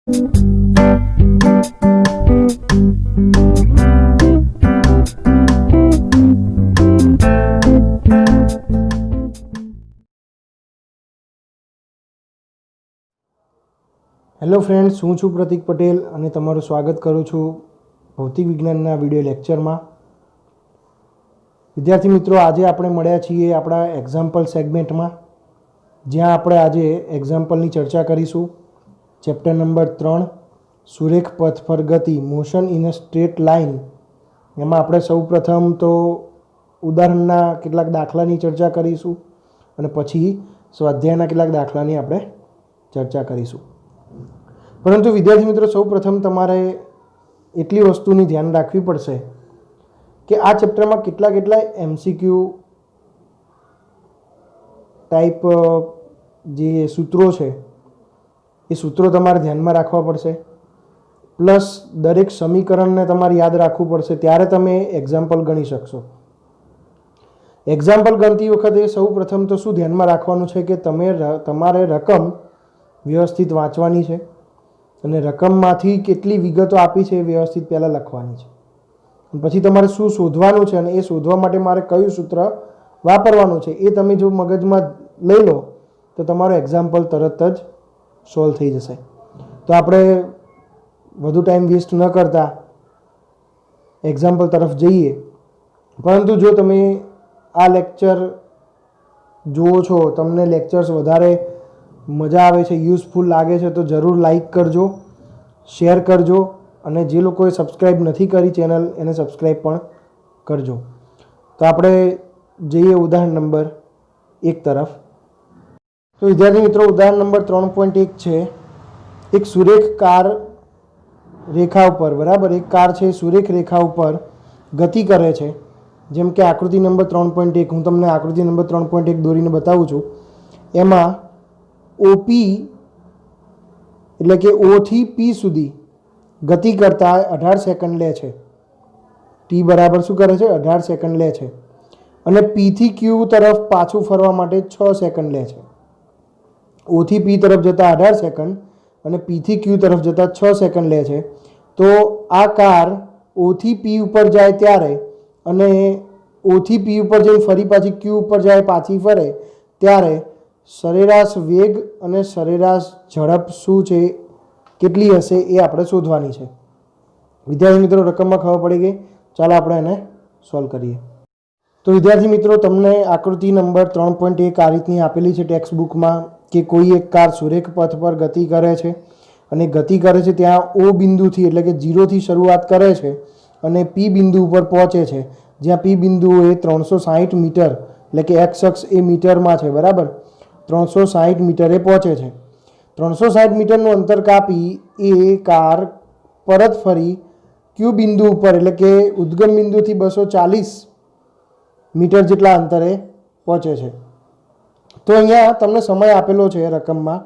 Hello friends, હું છું પ્રતિક પટેલ અને તમારું સ્વાગત કરું છું ભૌતિક વિજ્ઞાનના વિડીયો લેક્ચરમાં. વિદ્યાર્થી મિત્રો, આજે આપણે મળ્યા છીએ આપણા એક્ઝામ્પલ સેગમેન્ટમાં, જ્યાં આપણે આજે એક્ઝામ્પલની ચર્ચા કરીશું. ચેપ્ટર નંબર 3, સુરેખ પથ પર ગતિ, motion in a straight line. એમાં આપણે સૌ પ્રથમ તો ઉદાહરણના કેટલાક દાખલાની ચર્ચા કરીશું અને પછી સ્વાધ્યાયના કેટલાક દાખલાની આપણે ચર્ચા કરીશું. પરંતુ વિદ્યાર્થી મિત્રો, સૌ પ્રથમ તમારે એટલી વસ્તુની ધ્યાન રાખવી પડશે કે આ ચેપ્ટરમાં કેટલા MCQ ટાઈપ જે સૂત્રો છે એ સૂત્રો તમારે ધ્યાનમાં રાખવા પડશે. પ્લસ દરેક સમીકરણને તમારે યાદ રાખવું પડશે, ત્યારે તમે એક્ઝામ્પલ ગણી શકશો. એક્ઝામ્પલ ગણતી વખતે સૌ પ્રથમ તો શું ધ્યાનમાં રાખવાનું છે કે તમારે રકમ વ્યવસ્થિત વાંચવાની છે અને રકમમાંથી કેટલી વિગતો આપી છે એ વ્યવસ્થિત પહેલાં લખવાની છે. પછી તમારે શું શોધવાનું છે અને એ શોધવા માટે મારે કયું સૂત્ર વાપરવાનું છે એ તમે જો મગજમાં લઈ લો તો તમારો એક્ઝામ્પલ તરત જ સોલ્વ થઈ જશે. તો આપણે વધુ ટાઈમ વેસ્ટ ન કરતા એક્ઝામ્પલ તરફ જઈએ. પરંતુ જો તમે આ લેક્ચર જુઓ છો, તમને લેક્ચર્સ વધારે મજા આવે છે, યુઝફુલ લાગે છે, તો જરૂર લાઈક કરજો, શેર કરજો અને જે લોકોએ સબસ્ક્રાઈબ નથી કરી ચેનલ એને સબસ્ક્રાઈબ પણ કરજો. તો આપણે જઈએ ઉદાહરણ નંબર 1 તરફ. તો વિદ્યાર્થી મિત્રો, ઉદાહરણ નંબર 3.1 છે. એક સુરેખ કાર રેખા ઉપર, બરાબર, એક કાર છે સુરેખ રેખા ઉપર ગતિ કરે છે. જેમ કે આકૃતિ નંબર 3.1, હું તમને આકૃતિ નંબર 3.1 દોરીને બતાવું છું. એમાં OP એટલે કે O થી P સુધી ગતિ કરતા 18 સેકન્ડ લે છે. T બરાબર શું કરે છે? 18 સેકન્ડ લે છે. અને P થી Q તરફ પાછું ફરવા માટે 6 સેકન્ડ લે છે. O થી P તરફ જતાં 18 સેકન્ડ અને P થી Q તરફ જતાં 6 સેકન્ડ લે છે. તો આ કાર O થી P ઉપર જાય ત્યારે અને O થી P ઉપર જઈને ફરી પાછી Q ઉપર જાય, પાછી ફરે ત્યારે સરેરાશ વેગ અને સરેરાશ ઝડપ શું છે, કેટલી હશે એ આપણે શોધવાની છે. વિદ્યાર્થી મિત્રો, રકમમાં ખબર પડી ગઈ. ચાલો આપણે એને સોલ્વ કરીએ. તો વિદ્યાર્થી મિત્રો, તમને આકૃતિ નંબર 3.1 આ રીતની આપેલી છે ટેક્સ્ટ બુકમાં કે કોઈ એક કાર સુરેખ પથ પર ગતિ કરે છે અને ગતિ કરે છે ત્યાં O બિંદુથી એટલે કે 0થી શરૂઆત કરે છે અને P બિંદુ ઉપર પહોંચે છે, જ્યાં P બિંદુ એ 360 મીટર એટલે કે x અક્ષ એ મીટરમાં છે, બરાબર, 360 મીટરે પહોંચે છે. 360 મીટરનું અંતર કાપી એ કાર પરત ફરી Q બિંદુ ઉપર એટલે કે ઉદ્ગમ બિંદુથી 240 મીટર જેટલા અંતરે પહોંચે છે. તો અહીંયા તમને સમય આપેલો છે રકમમાં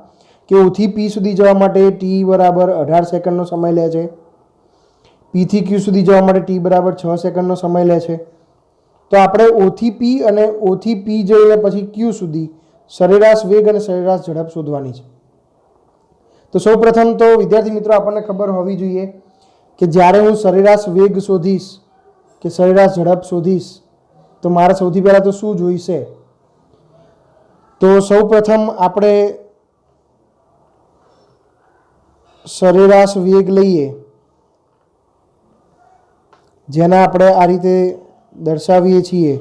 કે O થી P સુધી જવા માટે T બરાબર 18 સેકન્ડનો સમય લે છે. P થી Q સુધી જવા માટે T બરાબર 6 સેકન્ડનો સમય લે છે. તો આપણે O થી P અને O થી P જઈને પછી Q સુધી સરેરાશ વેગ અને સરેરાશ ઝડપ શોધવાની છે. તો સૌ પ્રથમ તો વિદ્યાર્થી મિત્રો, આપણને ખબર હોવી જોઈએ કે જ્યારે હું સરેરાશ વેગ શોધીશ કે સરેરાશ ઝડપ શોધીશ તો મારે સૌથી પહેલાં તો શું જોઈશે? તો સૌ પ્રથમ આપણે સરેરાશ વેગ લઈએ, જેને આપણે આ રીતે દર્શાવીએ છીએ.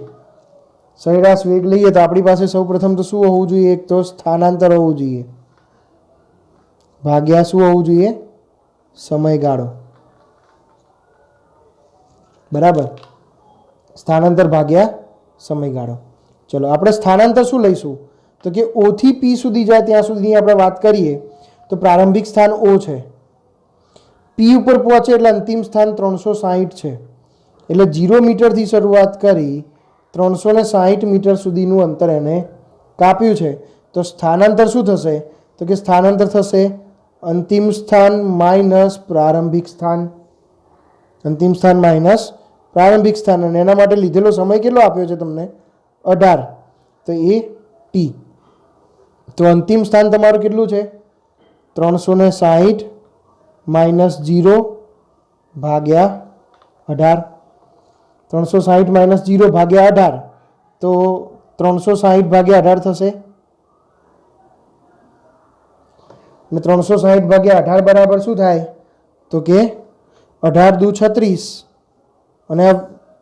સરેરાશ વેગ લઈએ તો આપણી પાસે સૌ પ્રથમ તો શું હોવું જોઈએ? એક તો સ્થાનાંતર હોવું જોઈએ ભાગ્યા શું હોવું જોઈએ? સમયગાળો, બરાબર, સ્થાનાંતર ભાગ્યા સમયગાળો. ચલો આપણે સ્થાનાંતર શું લઈશું? તો કે O થી P સુધી જાય ત્યાં સુધીની આપણે વાત કરીએ તો પ્રારંભિક સ્થાન O છે. P ઉપર પહોંચે એટલે અંતિમ સ્થાન 360 છે. એટલે 0 મીટરથી શરૂઆત કરી 360 મીટર સુધીનું અંતર એને કાપ્યું છે. તો સ્થાનાંતર શું થશે? તો કે સ્થાનાંતર થશે અંતિમ સ્થાન માઇનસ પ્રારંભિક સ્થાન. અંતિમ સ્થાન માઇનસ પ્રારંભિક સ્થાન. અને એના માટે લીધેલો સમય કેટલો આપ્યો છે તમને? 18. તો એ T. તો અંતિમ સ્થાન તમારું કેટલું છે? 360 -0 ભાગ્યા 18, 360 - 0 ભાગ્યા 18, તો 360 ભાગ્યા 18 થશે અને 360 ભાગ્યા 18 બરાબર શું થાય તો કે 18 દુ 36 અને આ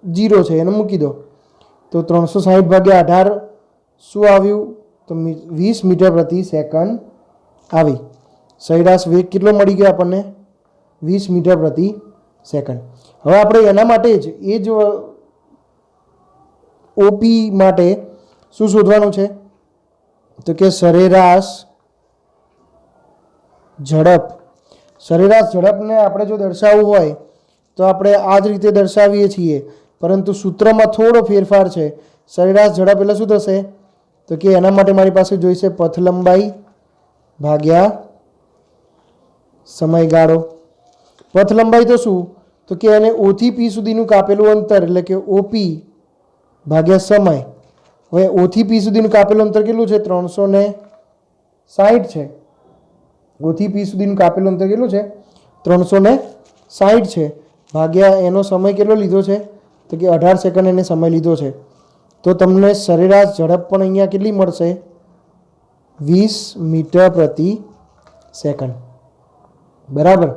0 છે એને મૂકી દો તો 360 ભાગ્યા 18 શું આવ્યું તો 20 મીટર પ્રતિ સેકન્ડ આવી. સરેરાશ વેગ કેટલો મળી ગયો આપણને 20 મીટર પ્રતિ સેકન્ડ. હવે આપણે એના માટે જ એ જ ઓપી માટે શું શોધવાનું છે તો કે સરેરાશ ઝડપ. સરેરાશ ઝડપને આપણે જો દર્શાવવું હોય તો આપણે આ જ રીતે દર્શાવીએ છીએ, પરંતુ સૂત્રમાં થોડો ફેરફાર છે. સરેરાશ ઝડપ એટલે શું થશે તો કે એના માટે મારી પાસે જોઈશે પથ લંબાઈ ભાગ્યા સમયગાળો. પથ લંબાઈ તો શું તો કે એને O થી P સુધીનું કાપેલું અંતર એટલે કે OP ભાગ્યા સમય. હવે O થી P સુધીનું કાપેલું અંતર કેટલું છે 360 છે. O થી P સુધીનું કાપેલું અંતર કેટલું છે 360 છે ભાગ્યા એનો સમય કેટલો લીધો છે તો કે 18 સેકન્ડ એને સમય લીધો છે. તો તમને સરેરાશ ઝડપ પણ અહીંયા કેટલી મળશે 20 મીટર પ્રતિ સેકન્ડ. બરાબર.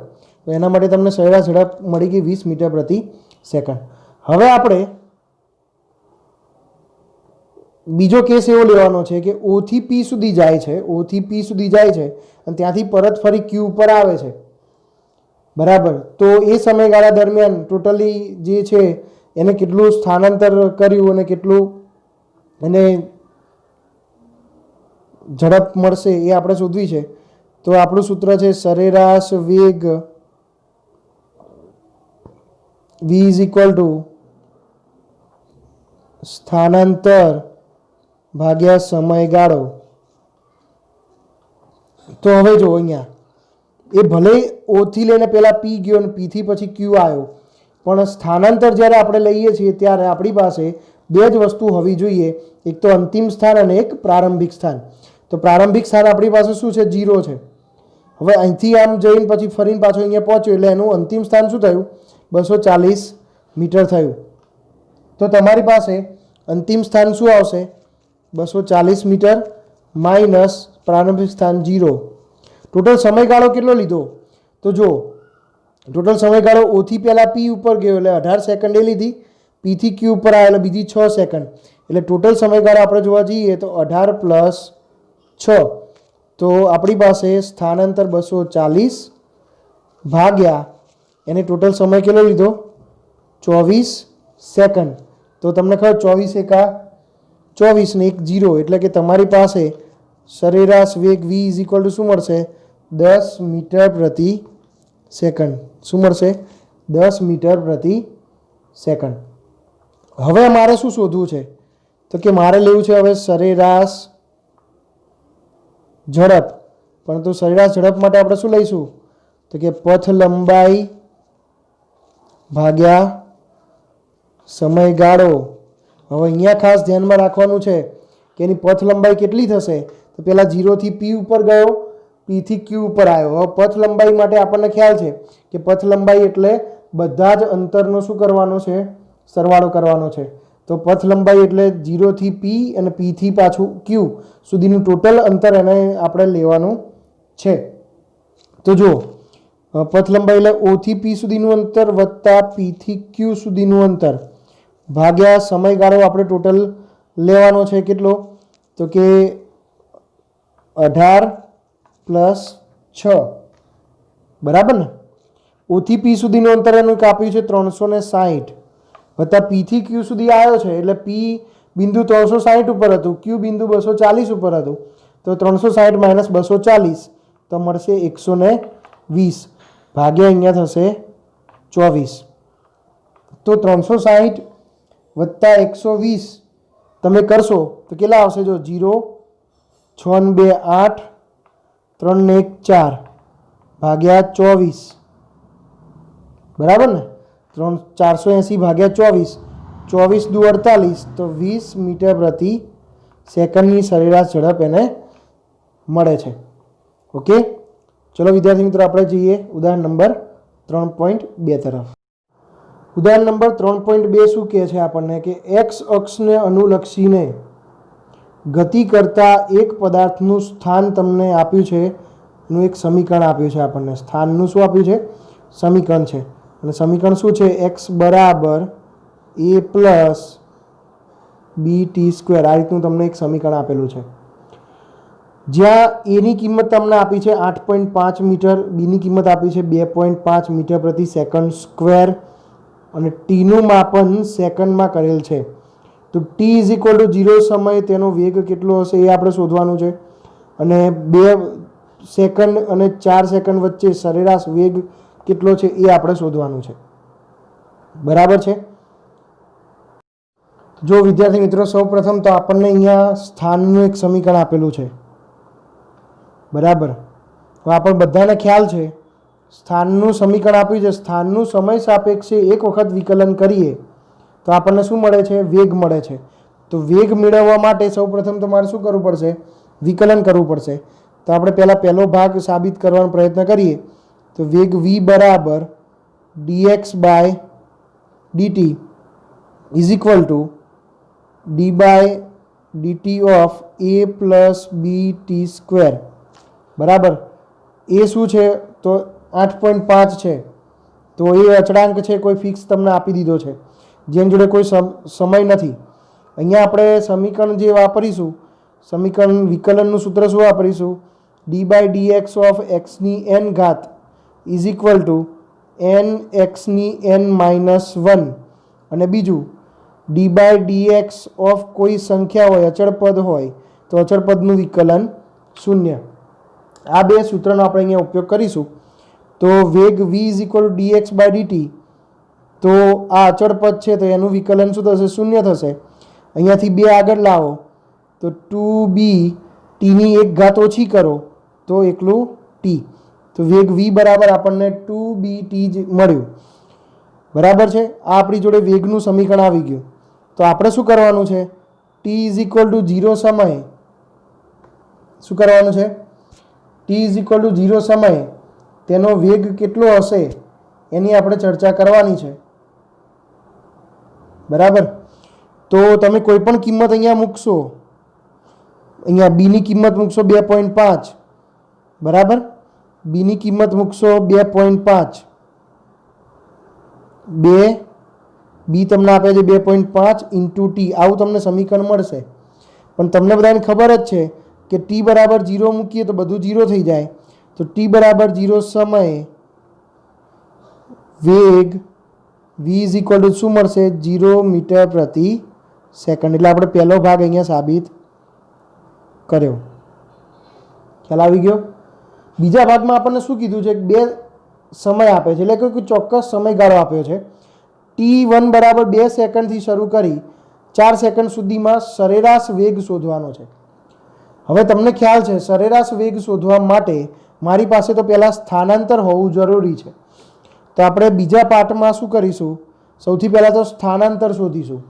તો એના માટે તમને સરેરાશ ઝડપ મળી ગઈ 20 મીટર પ્રતિ સેકન્ડ. હવે આપણે બીજો કેસ એવો લેવાનો છે કે O થી P સુધી જાય છે, O થી P સુધી જાય છે અને ત્યાંથી પરત ફરી Q ઉપર આવે છે. બરાબર. તો એ સમયગાળા દરમિયાન ટોટલી જે છે એને કેટલું સ્થાનાંતર કર્યું અને કેટલું એને ઝડપ મળશે એ આપણે શોધવી છે. તો આપણું સૂત્ર છે સરેરાશ વેગ V = સ્થાનાંતર ભાગ્યા સમયગાળો. તો હવે જો અહીંયા એ ભલે O થી લઈને પહેલાં P ગયો અને P થી પછી Q આવ્યો, પણ સ્થાનાંતર જ્યારે આપણે લઈએ છીએ ત્યારે આપણી પાસે બે જ વસ્તુ હોવી જોઈએ, એક તો અંતિમ સ્થાન અને એક પ્રારંભિક સ્થાન. તો પ્રારંભિક સ્થાન આપણી પાસે શું છે 0 છે. હવે અહીંથી આમ જઈને પછી ફરીને પાછો અહીંયા પહોંચ્યો એટલે એનું અંતિમ સ્થાન શું થયું 240 મીટર થયું. તો તમારી પાસે અંતિમ સ્થાન શું આવશે 240 મીટર માઇનસ પ્રારંભિક સ્થાન 0. ટોટલ સમયગાળો કેટલો લીધો તો જો ટોટલ સમયગાળો O થી પહેલાં P ઉપર ગયો એટલે 18 સેકન્ડ એ લીધી, P થી Q ઉપર આવ્યો એટલે બીજી 6 સેકન્ડ. એટલે ટોટલ સમયગાળો આપણે જોવા જઈએ તો 18 + 6, તો આપણી પાસે સ્થાનાંતર 240 ભાગ્યા એને ટોટલ સમય કેટલો લીધો 24 સેકન્ડ. તો તમને ખબર 24 એકા 24 ને 1 0 એટલે કે તમારી પાસે સરેરાશ વેગ V = શું મળશે 10 મીટર પ્રતિ સેકન્ડ. શું મળશે 10 મીટર પ્રતિ સેકન્ડ. હવે મારે શું શોધવું છે તો કે મારે લેવું છે હવે સરેરાશ ઝડપ. પરંતુ સરેરાશ ઝડપ માટે આપણે શું લઈશું તો કે પથ લંબાઈ ભાગ્યા સમયગાળો. હવે અહીંયા ખાસ ધ્યાનમાં રાખવાનું છે કે એની પથ લંબાઈ કેટલી થશે તો પહેલાં 0 થી P ઉપર ગયો, P થી Q ઉપર આવ્યો. હવે પથ લંબાઈ માટે આપણને ખ્યાલ છે કે પથ લંબાઈ એટલે બધા જ અંતરનો શું કરવાનો છે સરવાળો કરવાનો છે. તો પથ લંબાઈ એટલે 0 થી P અને P થી પાછું Q સુધીનું ટોટલ અંતર એને આપણે લેવાનું છે. તો જો પથ લંબાઈ એટલે O થી P સુધીનું અંતર વત્તા P થી Q સુધીનું અંતર ભાગ્યા સમયગાળો આપણે ટોટલ લેવાનો છે કેટલો તો કે 18 + 6. બરાબર ને. O થી P સુધીનું અંતર એનું કાપ્યું છે 360 વત્તા P થી Q સુધી આવ્યો છે એટલે P બિંદુ 360 ઉપર હતું, Q બિંદુ 240 ઉપર હતું. તો 360 - 240 તો મળશે 120 ભાગ્યા અહીંયા થશે 24. તો 360 વત્તા 120 તમે કરશો તો કેટલા આવશે જો 0 6 ને 2 8 3 ને 1 4 ભાગ્યા 24. બરાબર ને. 480 ભાગ્યા 24, 24 દુ 48 તો 20 મીટર પ્રતિ સેકન્ડની સરેરાશ ઝડપ એને મળે છે. ઓકે. ચલો વિદ્યાર્થી મિત્રો આપણે જઈએ ઉદાહરણ નંબર 3.2 તરફ. ઉદાહરણ નંબર 3.2 શું કહે છે આપણને કે એક્સ અક્ષને અનુલક્ષીને ગતિ કરતા એક પદાર્થનું સ્થાન તમને આપ્યું છે, એનું એક સમીકરણ આપ્યું છે આપણને. સ્થાનનું શું આપ્યું છે? સમીકરણ છે. અને સમીકરણ શું છે? એક્સ બરાબર એ પ્લસ બી ટી સ્ક્વેર. આ રીતનું તમને એક સમીકરણ આપેલું છે, જ્યાં એની કિંમત તમને આપી છે 8.5 મીટર, બીની કિંમત આપી છે 2.5 મીટર પ્રતિ સેકન્ડ સ્ક્વેર અને ટીનું માપન સેકન્ડમાં કરેલ છે. તો ટી ઇઝ ઇક્વલ ટુ 0 સમયે તેનો વેગ કેટલો હશે એ આપણે શોધવાનું છે. અને 2 સેકન્ડ અને 4 સેકન્ડ વચ્ચે સરેરાશ વેગ કેટલો છે એ આપણે શોધવાનું છે. બરાબર છે? જો વિદ્યાર્થી મિત્રો, સૌ પ્રથમ તો આપણને અહીંયા સ્થાનનું એક સમીકરણ આપેલું છે. બરાબર, હવે આપણે બધાને ખ્યાલ છે સ્થાનનું સમીકરણ આપ્યું છે. સ્થાનનું સમય સાપેક્ષે એક વખત વિકલન કરીએ તો આપણને શું મળે છે? વેગ મળે છે. તો વેગ મેળવવા માટે સૌ પ્રથમ તમારે શું કરવું પડશે? વિકલન કરવું પડશે. તો આપણે પહેલો ભાગ સાબિત કરવાનો પ્રયત્ન કરીએ. તો વેગ v બરાબર dx by dt is equal to d by dt of a plus B T square. બરાબર, એ શું છે? તો 8.5 છે. તો એ અચળાંક છે, કોઈ ફિક્સ તમને આપી દીધો છે, જેની જોડે કોઈ સમય નથી. અહીંયા આપણે સમીકરણ જે વાપરીશું, સમીકરણ વિકલનનું સૂત્ર શું વાપરીશું? ડી બાય ડીએક્સ ઓફ એક્સની એન ઘાત ઇઝ ઇક્વલ ટુ એન એક્સની એન માઇનસ 1. અને બીજું ડી બાય ડીએક્સ ઓફ કોઈ સંખ્યા હોય, અચળ પદ હોય, તો અચળ પદનું વિકલન 0. આ બે સૂત્રનો આપણે અહીંયા ઉપયોગ કરીશું. તો વેગ v is equal to dx by dt, તો આ અચળ પદ છે તો એનું વિકલન શું થશે? 0 થશે. અહીંયાથી 2 આગળ લાવો તો 2b ટીની એક ઘાત ઓછી કરો તો એકલું t. તો વેગ v બરાબર આપણને 2bt જ મળ્યું. બરાબર છે? આ આપણી જોડે વેગનું સમીકરણ આવી ગયું. તો આપણે શું કરવાનું છે? t ઇઝ ઇક્વલ ટુ 0 સમયે શું કરવાનું છે? t ઇઝ ઇક્વલ ટુ 0 સમયે તેનો વેગ કેટલો હશે એની આપણે ચર્ચા કરવાની છે. બરાબર, તો તમે કોઈ પણ કિંમત અહીંયા મૂકશો. અહીંયા બીની કિંમત મૂકશો 2.5. બરાબર, બીની કિંમત મૂકશો 2.5. 2 બી તમને આપે છે 2.5 ઇન્ટુ ટી. આવું તમને સમીકરણ મળશે. પણ તમને બધાને ખબર જ છે કે ટી બરાબર 0 મૂકીએ તો બધું 0 થઈ જાય. તો ટી બરાબર 0 સમયે વેગ v ઇઝ ઇક્વલ ટુ શું મળશે? 0 મીટર પ્રતિ સેકન્ડ. એટલે આપણે પહેલો ભાગ અહીંયા સાબિત કર્યો. ખ્યાલ આવી ગયો? બીજા ભાગમાં આપણને શું કીધું છે? 2 સમય આપે છે, એટલે કે કોઈ ચોક્કસ સમયગાળો આપ્યો છે. t1 બરાબર 2 સેકન્ડથી શરૂ કરી 4 સેકન્ડ સુધીમાં સરેરાશ વેગ શોધવાનો છે. હવે તમને ખ્યાલ છે સરેરાશ વેગ શોધવા માટે મારી પાસે તો પહેલાં સ્થાનાંતર હોવું જરૂરી છે. તો આપણે બીજા પાઠમાં શું કરીશું? સૌથી પહેલાં તો સ્થાનાંતર શોધીશું.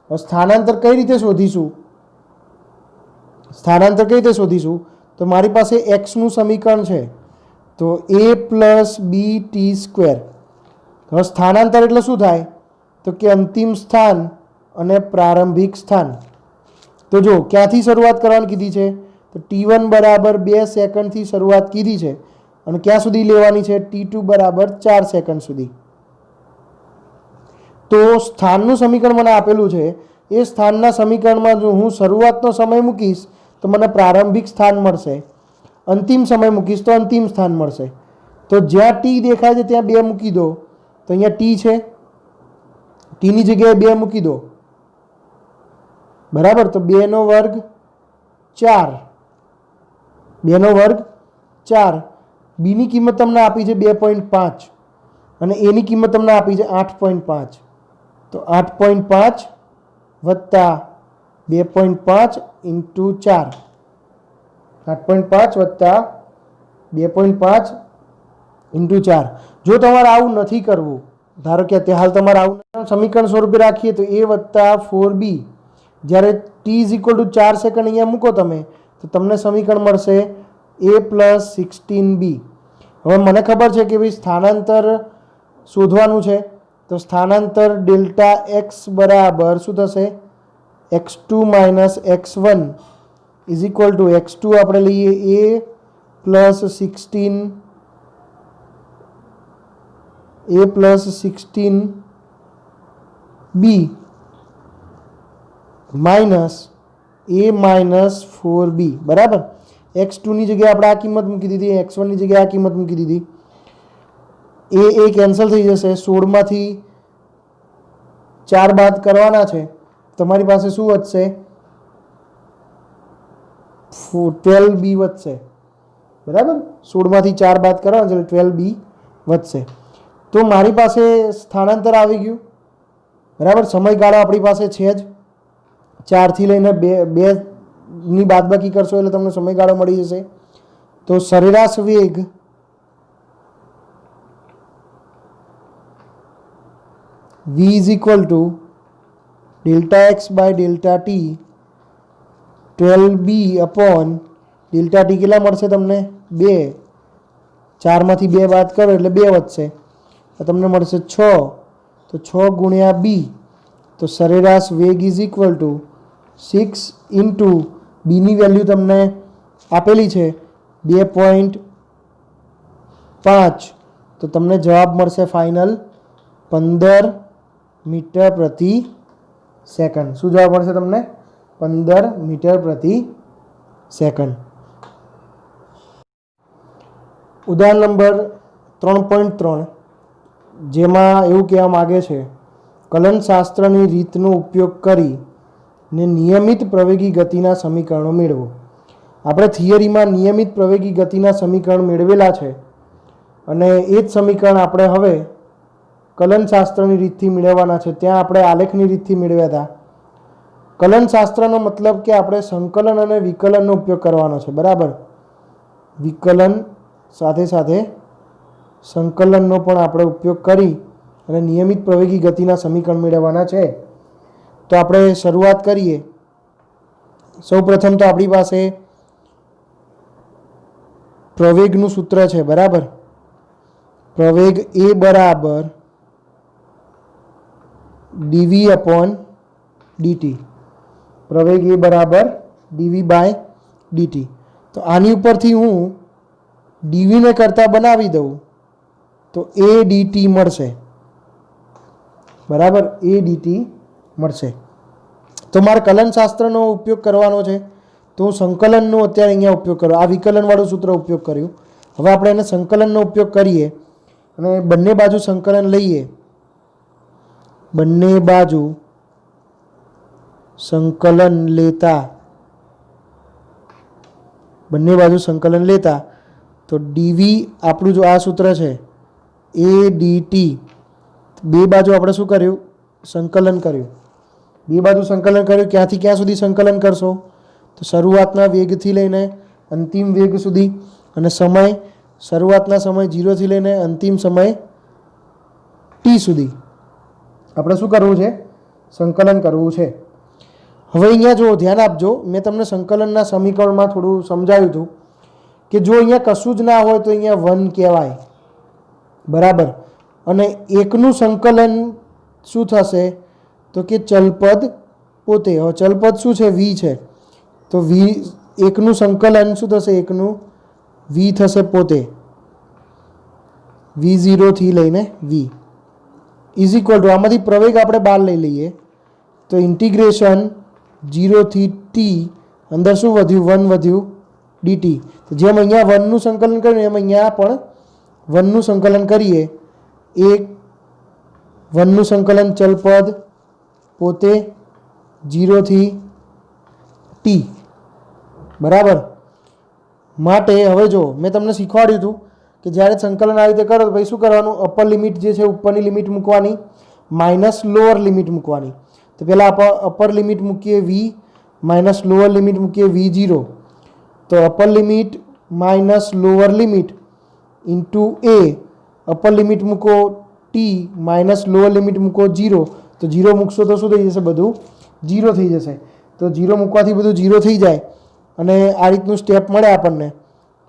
સ્થાનાંતર કઈ રીતે શોધીશું? સ્થાનાંતર કઈ રીતે શોધીશું? તો મારી પાસે એક્સનું સમીકરણ છે, તો a plus B T square. હવે સ્થાનાંતર એટલે શું થાય? તો કે અંતિમ સ્થાન અને પ્રારંભિક સ્થાન. તો જો ક્યાંથી શરૂઆત કરવાની કીધી છે? તો t1 બરાબર 2 સેકન્ડથી શરૂઆત કીધી છે અને ક્યાં સુધી લેવાની છે? t2 બરાબર 4 સેકન્ડ સુધી. તો સ્થાનનું સમીકરણ મને આપેલું છે. એ સ્થાનના સમીકરણમાં જો હું શરૂઆતનો સમય મૂકીશ તો મને પ્રારંભિક સ્થાન મળશે, અંતિમ સમય મૂકીશ તો અંતિમ સ્થાન મળશે. તો જ્યાં t દેખાય છે ત્યાં 2 મૂકી દો. તો અહીંયા t છે, tની જગ્યાએ 2 મૂકી દો. બરાબર, તો 2 નો વર્ગ 4. 2 નો વર્ગ 4. બીની કિંમત તમને આપી છે 2.5 અને એની કિંમત તમને આપી છે 8.5. તો 8.5 વત્તા 2.5 ઇન્ટુ 4. 8.5 વત્તા 2.5 ઇન્ટુ 4. જો તમારે આવું નથી કરવું, ધારો કે અત્યારે હાલ તમારે આવું સમીકરણ સ્વરૂપે રાખીએ તો a વત્તા 4b, જ્યારે t is equal two 4 second અહીંયા મૂકો તમે તો તમને સમીકરણ મળશે a પ્લસ 16b. હવે મને ખબર છે કે ભાઈ સ્થાનાંતર શોધવાનું છે, તો સ્થાનાંતર ડેલ્ટા એક્સ બરાબર શું થશે, x2 minus x1 is equal two x2 આપણે લઈએ a plus 16b minus a minus 4b બરાબર. x2ની જગ્યાએ આપણે આ કિંમત મૂકી દીધી, x1ની જગ્યાએ આ કિંમત મૂકી દીધી. એ કેન્સલ થઈ જશે. 16માંથી 4 બાદ કરવાના છે, તમારી પાસે શું વધશે, 12b વધશે બરાબર. 16માંથી 4 બાદ કરવાના છે એટલે 12b વધશે. તો મારી પાસે સ્થાનાંતર આવી ગયું બરાબર. સમયગાળો આપણી પાસે છે જ, 4થી લઈને 2ની બાદબાકી કરશો એટલે તમને સમયગાળો મળી જશે. તો સરેરાશ વેગ v is equal to delta X by delta T 12b upon delta T કેટલા મળશે તમને, 2. 4માંથી 2 બાદ કરો એટલે 2 વધશે, તો તમને મળશે 6. તો 6 ગુણ્યા b, તો સરેરાશ વેગ ઇઝ ઇક્વલ ટુ 6 ઇન્ટુ બીની વેલ્યુ તમને આપેલી છે 2.5, તો તમને જવાબ મળશે ફાઇનલ 15 મીટર પ્રતિ સેકન્ડ. શું જવાબ મળશે તમને, 15 મીટર પ્રતિ સેકન્ડ. ઉદાહરણ નંબર 3.3 જેમાં એવું કહેવા માગે છે, કલનશાસ્ત્રની રીતનો ઉપયોગ કરીને નિયમિત પ્રવેગી ગતિના સમીકરણો મેળવો. આપણે થિયરીમાં નિયમિત પ્રવેગી ગતિના સમીકરણ મેળવેલા છે અને એ જ સમીકરણ આપણે હવે કલનશાસ્ત્રની રીતથી મેળવવાના છે. ત્યાં આપણે આલેખની રીતથી મેળવ્યા હતા. કલનશાસ્ત્રનો મતલબ કે આપણે સંકલન અને વિકલનનો ઉપયોગ કરવાનો છે બરાબર. વિકલન સાથે સાથે સંકલનનો પણ આપણે ઉપયોગ કરી અને નિયમિત પ્રવેગી ગતિના સમીકરણ મેળવવાના છે. તો આપણે શરૂઆત કરીએ. સૌપ્રથમ તો આપણી પાસે પ્રવેગનું સૂત્ર છે બરાબર. પ્રવેગ એ બરાબર dv અપોન dt. પ્રવેગ એ બરાબર dv બાય dt. તો આની ઉપરથી હું dvને કરતા બનાવી દઉં તો a dt મળશે બરાબર. a dt મળશે. તો મારે કલનશાસ્ત્રનો ઉપયોગ કરવાનો છે, તો હું સંકલનનો અત્યારે અહીંયા ઉપયોગ કરું. આ વિકલનવાળું સૂત્ર ઉપયોગ કર્યું. હવે આપણે એને સંકલનનો ઉપયોગ કરીએ અને બંને બાજુ સંકલન લઈએ. બંને બાજુ સંકલન લેતા તો dv આપણું જો આ સૂત્ર છે a dt, બે બાજુ આપણે શું કર્યું, સંકલન કર્યું. બે બાજુ સંકલન કર્યું. ક્યાંથી ક્યાં સુધી સંકલન કરશો, તો શરૂઆતના વેગથી લઈને અંતિમ વેગ સુધી, અને સમય શરૂઆતના સમય 0થી લઈને અંતિમ સમય t સુધી આપણે શું કરવું છે, સંકલન કરવું છે. હવે અહીંયા જો ધ્યાન આપજો, મેં તમને સંકલનના સમીકરણમાં થોડું સમજાવ્યું હતું કે જો અહીંયા કશું જ ના હોય તો અહીંયા 1 કહેવાય બરાબર. અને એકનું સંકલન શું થશે, તો કે ચલપદ પોતે. હવે ચલપદ શું છે, v છે, તો v એકનું સંકલન શું થશે, એકનું v થશે પોતે, v0 થી લઈને v ઇઝ ઇક્વલ ટુ, આમાંથી પ્રવેગ આપણે બહાર લઈ લઈએ તો ઇન્ટિગ્રેશન 0 થી t, અંદર શું વધ્યું, 1 વધ્યું dt. તો જેમ અહીંયા 1નું સંકલન કર્યું એમ અહીંયા પણ 1નું સંકલન કરીએ. એક 1નું સંકલન ચલપદ પોતે 0 થી t બરાબર. માટે હવે જો મેં તમને શીખવાડ્યું હતું કે જ્યારે સંકલન આવી રીતે કરો તો ભાઈ શું કરવાનું, અપર લિમિટ જે છે ઉપરની લિમિટ મૂકવાની, માઇનસ લોઅર લિમિટ મૂકવાની. તો પહેલાં અપર લિમિટ મૂકીએ v, માઇનસ લોઅર લિમિટ મૂકીએ v0. તો upper limit minus lower limit into a, upper limit મૂકો t માઇનસ લોઅર લિમિટ મૂકો 0. તો 0 મૂકશો તો શું થઈ જશે, બધું 0 થઈ જશે. તો 0 મૂકવાથી બધું 0 થઈ જાય અને આ રીતનું સ્ટેપ મળે આપણને.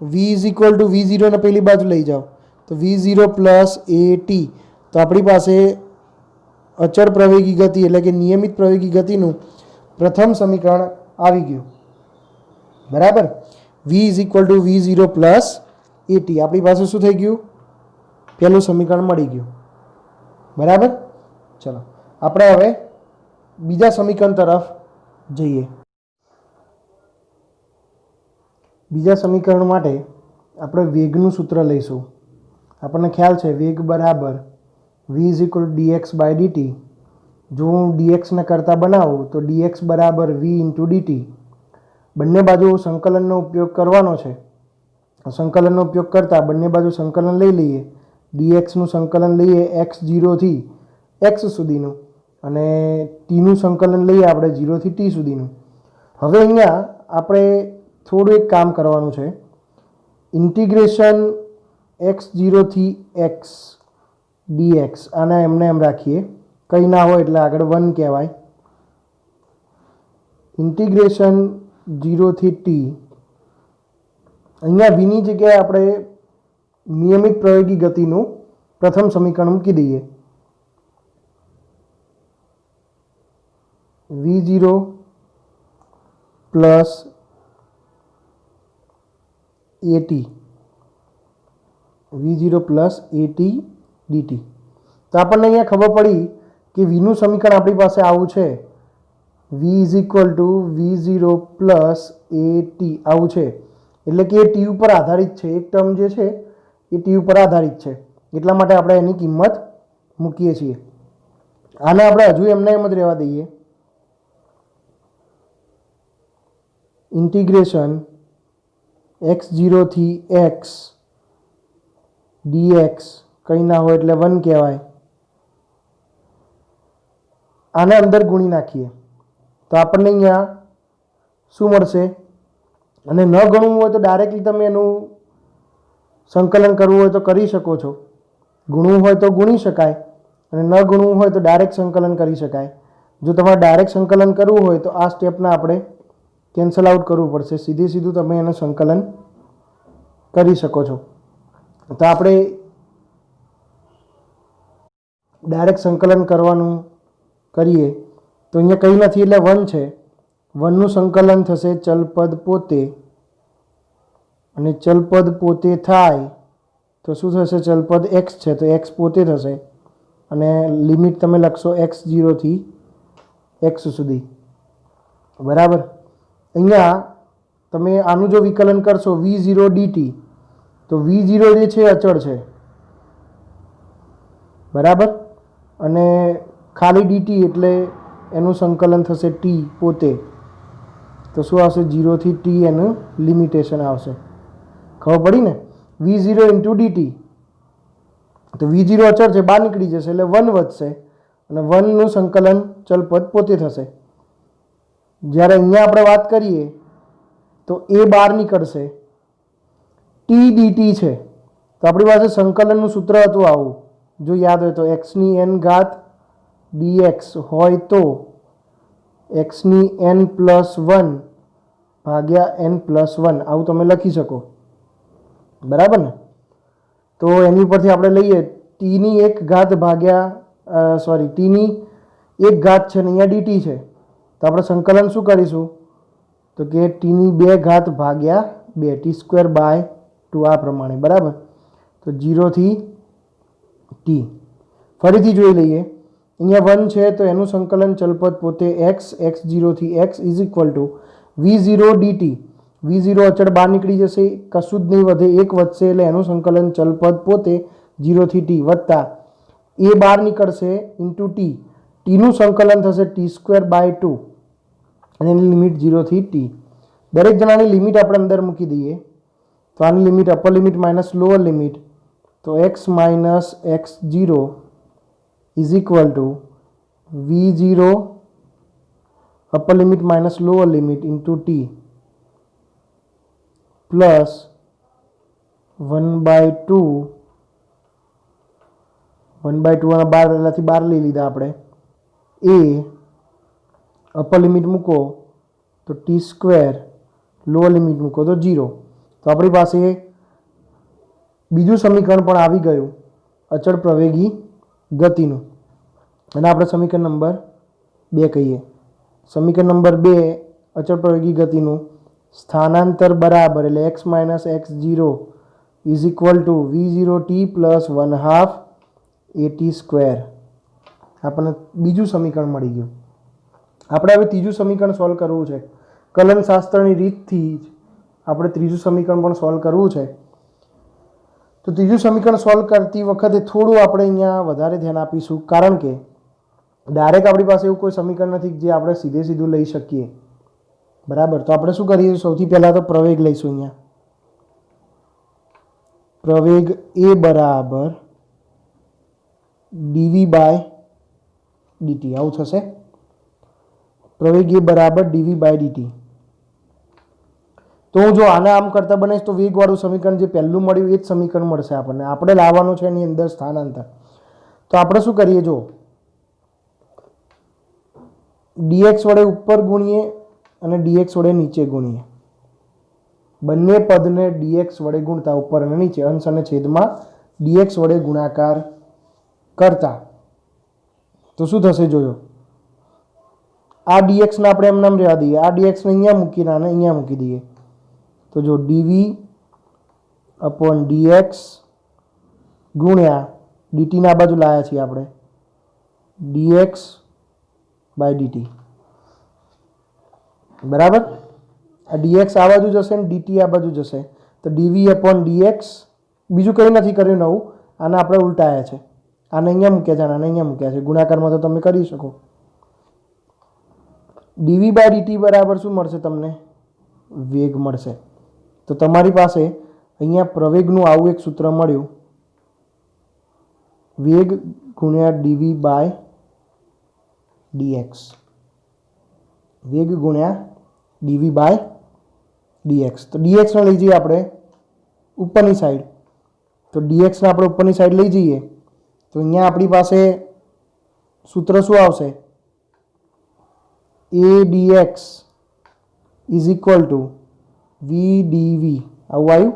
v is equal two v0 ને પેલી બાજુ લઈ જાઓ તો v0 પ્લસ at. તો આપણી પાસે અચળ પ્રવેગી ગતિ એટલે કે નિયમિત પ્રવેગી ગતિનું પ્રથમ સમીકરણ આવી ગયું. બરાબર. v is equal two v0 plus at. આપણી પાસે શું થઈ ગયું? પહેલું સમીકરણ મળી ગયું. બરાબર. ચલો આપણે હવે બીજા સમીકરણ તરફ જઈએ. બીજા સમીકરણ માટે આપણે વેગનું સૂત્ર લઈશું. આપણને ખ્યાલ છે વેગ બરાબર v is equal dx by dt. જો હું dxને કરતા બનાવું તો dx બરાબર v ઇન્ટુ dt. બંને બાજુ સંકલનનો ઉપયોગ કરવાનો છે. સંકલનનો ઉપયોગ કરતાં બંને બાજુ સંકલન લઈ લઈએ. dxનું સંકલન લઈએ x0 થી x સુધીનું અને tનું સંકલન લઈએ આપણે 0 થી t સુધીનું. હવે અહીંયા આપણે થોડું એક કામ કરવાનું છે. ઇન્ટિગ્રેશન x0 થી x dx આને એમને એમ રાખીએ, કંઈ ના હોય એટલે આગળ 1 કહેવાય. ઇન્ટિગ્રેશન 0 થી t. અહીંયા vની જગ્યાએ આપણે નિયમિત પ્રવેગી ગતિનું પ્રથમ સમીકરણ મૂકી દઈએ. v0 plus at. v0 plus at dt. તો આપણને અહીંયા ખબર પડી કે vનું સમીકરણ આપણી પાસે આવું છે. v is equal two v0 plus at આવું છે. એટલે કે એ t ઉપર આધારિત છે. એક ટર્મ જે છે એ t ઉપર આધારિત છે. એટલા માટે આપણે એની કિંમત મૂકીએ છીએ. આને આપણે હજુ એમને એમ જ રહેવા દઈએ. ઇન્ટિગ્રેશન x0 થી x dx કંઈ ના હોય એટલે 1 કહેવાય. આને અંદર ગુણી નાખીએ તો આપણને અહીંયા શું મળશે? અને ન ગણવું હોય તો ડાયરેક્ટલી તમે એનું સંકલન કરવું હોય તો કરી શકો છો. ગુણવું હોય તો ગુણી શકાય અને ન ગુણવું હોય તો ડાયરેક્ટ સંકલન કરી શકાય. જો તમારે ડાયરેક્ટ સંકલન કરવું હોય તો આ સ્ટેપને આપણે કેન્સલ આઉટ કરવું પડશે. સીધું તમે એનું સંકલન કરી શકો છો. તો આપણે ડાયરેક્ટ સંકલન કરવાનું કરીએ તો અહીંયા કંઈ નથી એટલે 1 છે. 1નું સંકલન થશે ચલપદ પોતે અને ચલપદ પોતે થાય તો શું થશે? ચલપદ x છે તો x પોતે થશે અને લિમિટ તમે લખશો x0 થી x સુધી. બરાબર. અહીંયા તમે આનું જો વિકલન કરશો v0 dt તો v0 જે છે અચળ છે. બરાબર. અને ખાલી dt એટલે એનું સંકલન થશે t પોતે. તો શું આવશે? 0 થી t એનું લિમિટેશન આવશે. ખબર પડી ને? v0 into dt. તો v0 અચળ છે, બહાર નીકળી જશે એટલે 1 વધશે અને 1નું સંકલન ચલપદ પોતે થશે. જ્યારે અહીંયા આપણે વાત કરીએ તો એ બહાર નીકળશે. t dt છે તો આપણી પાસે સંકલનનું સૂત્ર હતું આવું. જો યાદ હોય તો x ની n ઘાત dx હોય તો x ની n પ્લસ 1 ભાગ્યા n પ્લસ 1 આવું તમે લખી શકો. બરાબર ને? તો એની ઉપરથી આપણે લઈએ t ની 1 ઘાત ભાગ્યા t ની 1 ઘાત છે ને અહીંયા dt છે તો આપણે સંકલન શું કરીશું? તો કે t ની 2 ઘાત ભાગ્યા 2 t સ્ક્વેર બાય 2 આ પ્રમાણે. બરાબર. તો 0 થી t. ફરીથી જોઈ લઈએ. અહીંયા 1 છે તો એનું સંકલન ચલપદ પોતે x0 થી x is equal two v0 dt. v0 અચળ બહાર નીકળી જશે, કશું જ નહીં વધે, 1 વધશે એટલે એનું સંકલન ચલપદ પોતે 0 થી t વત્તા એ બહાર નીકળશે ઇન્ટુ t. tનું સંકલન થશે t સ્ક્વેર બાય 2 અને એની લિમિટ 0 થી t. દરેક જણાની લિમિટ આપણે અંદર મૂકી દઈએ. તો આની limit upper limit minus lower limit તો x minus x0 is equal two v0 upper limit minus lower limit into t plus 1/2 અને 12 પહેલાંથી 12 લઈ લીધા આપણે. એ અપર લિમિટ મૂકો તો t સ્ક્વેર, લોઅર લિમિટ મૂકો તો 0. તો આપણી પાસે બીજું સમીકરણ પણ આવી ગયું અચળ પ્રવેગી ગતિનું, અને આપણે સમીકરણ નંબર 2 કહીએ. સમીકરણ નંબર 2 અચળ પ્રવેગી ગતિનું સ્થાનાંતર બરાબર એટલે x minus x0 is equal two v0t plus 1/2 at square. આપણને બીજું સમીકરણ મળી ગયું. આપણે હવે ત્રીજું સમીકરણ સોલ્વ કરવું છે. કલનશાસ્ત્રની રીતથી જ આપણે ત્રીજું સમીકરણ પણ સોલ્વ કરવું છે. તો ત્રીજું સમીકરણ સોલ્વ કરતી વખતે થોડું આપણે અહીંયા વધારે ધ્યાન આપીશું, કારણ કે ડાયરેક્ટ આપણી પાસે એવું કોઈ સમીકરણ નથી જે આપણે સીધું લઈ શકીએ. બરાબર, તો આપણે શું કરીએ, સૌથી પહેલાં તો પ્રવેગ લઈશું. અહીંયા પ્રવેગ એ બરાબર dv બાય dt આવું થશે. પ્રવેગ એ બરાબર dv બાય dt. તો હું જો આને આમ કરતા બનાવીશ તો વેગવાળું સમીકરણ જે પહેલું મળ્યું એ જ સમીકરણ મળશે આપણને. આપણે લાવવાનું છે એની અંદર સ્થાનાંતર. તો આપણે શું કરીએ, જો dx વડે ઉપર ગુણીએ અને dx વડે નીચે ગુણીએ. બંને પદને dx વડે ગુણતા ઉપર અને નીચે અંશ અને છેદમાં dx વડે ગુણાકાર કરતા તો શું થશે જોજો. આ dx ને આપણે એમ નામ રહેવા દઈએ, આ dx ને અહીંયા મૂકીને આને અહીંયા મૂકી દઈએ. તો જો dv અપોન dx ગુણ્યા dt ના બાજુ લાયા છીએ આપણે dx બાય dt. બરાબર, આ dx આ બાજુ જશે ને dt આ બાજુ જશે. તો dv અપોન dx બીજું કંઈ નથી કર્યું નવું, આને આપણે ઉલટાયા છે. આને અહીંયા મૂક્યા છે, આને અહીંયા મૂક્યા છે. ગુણાકારમાં તો તમે કરી શકો. dv બાય dt બરાબર શું મળશે તમને? વેગ મળશે. તો તમારી પાસે અહીંયા પ્રવેગનું આવું એક સૂત્ર મળ્યું, વેગ ગુણ્યા dv બાય dx. વેગ ગુણ્યા dv બાય dx. તો dx ને લઈ જઈએ આપણે ઉપરની સાઈડ. તો dx ને આપણે ઉપરની સાઈડ લઈ જઈએ તો અહીંયા આપણી પાસે સૂત્ર શું આવશે? a dx is equal two v dv. આવું આવ્યું.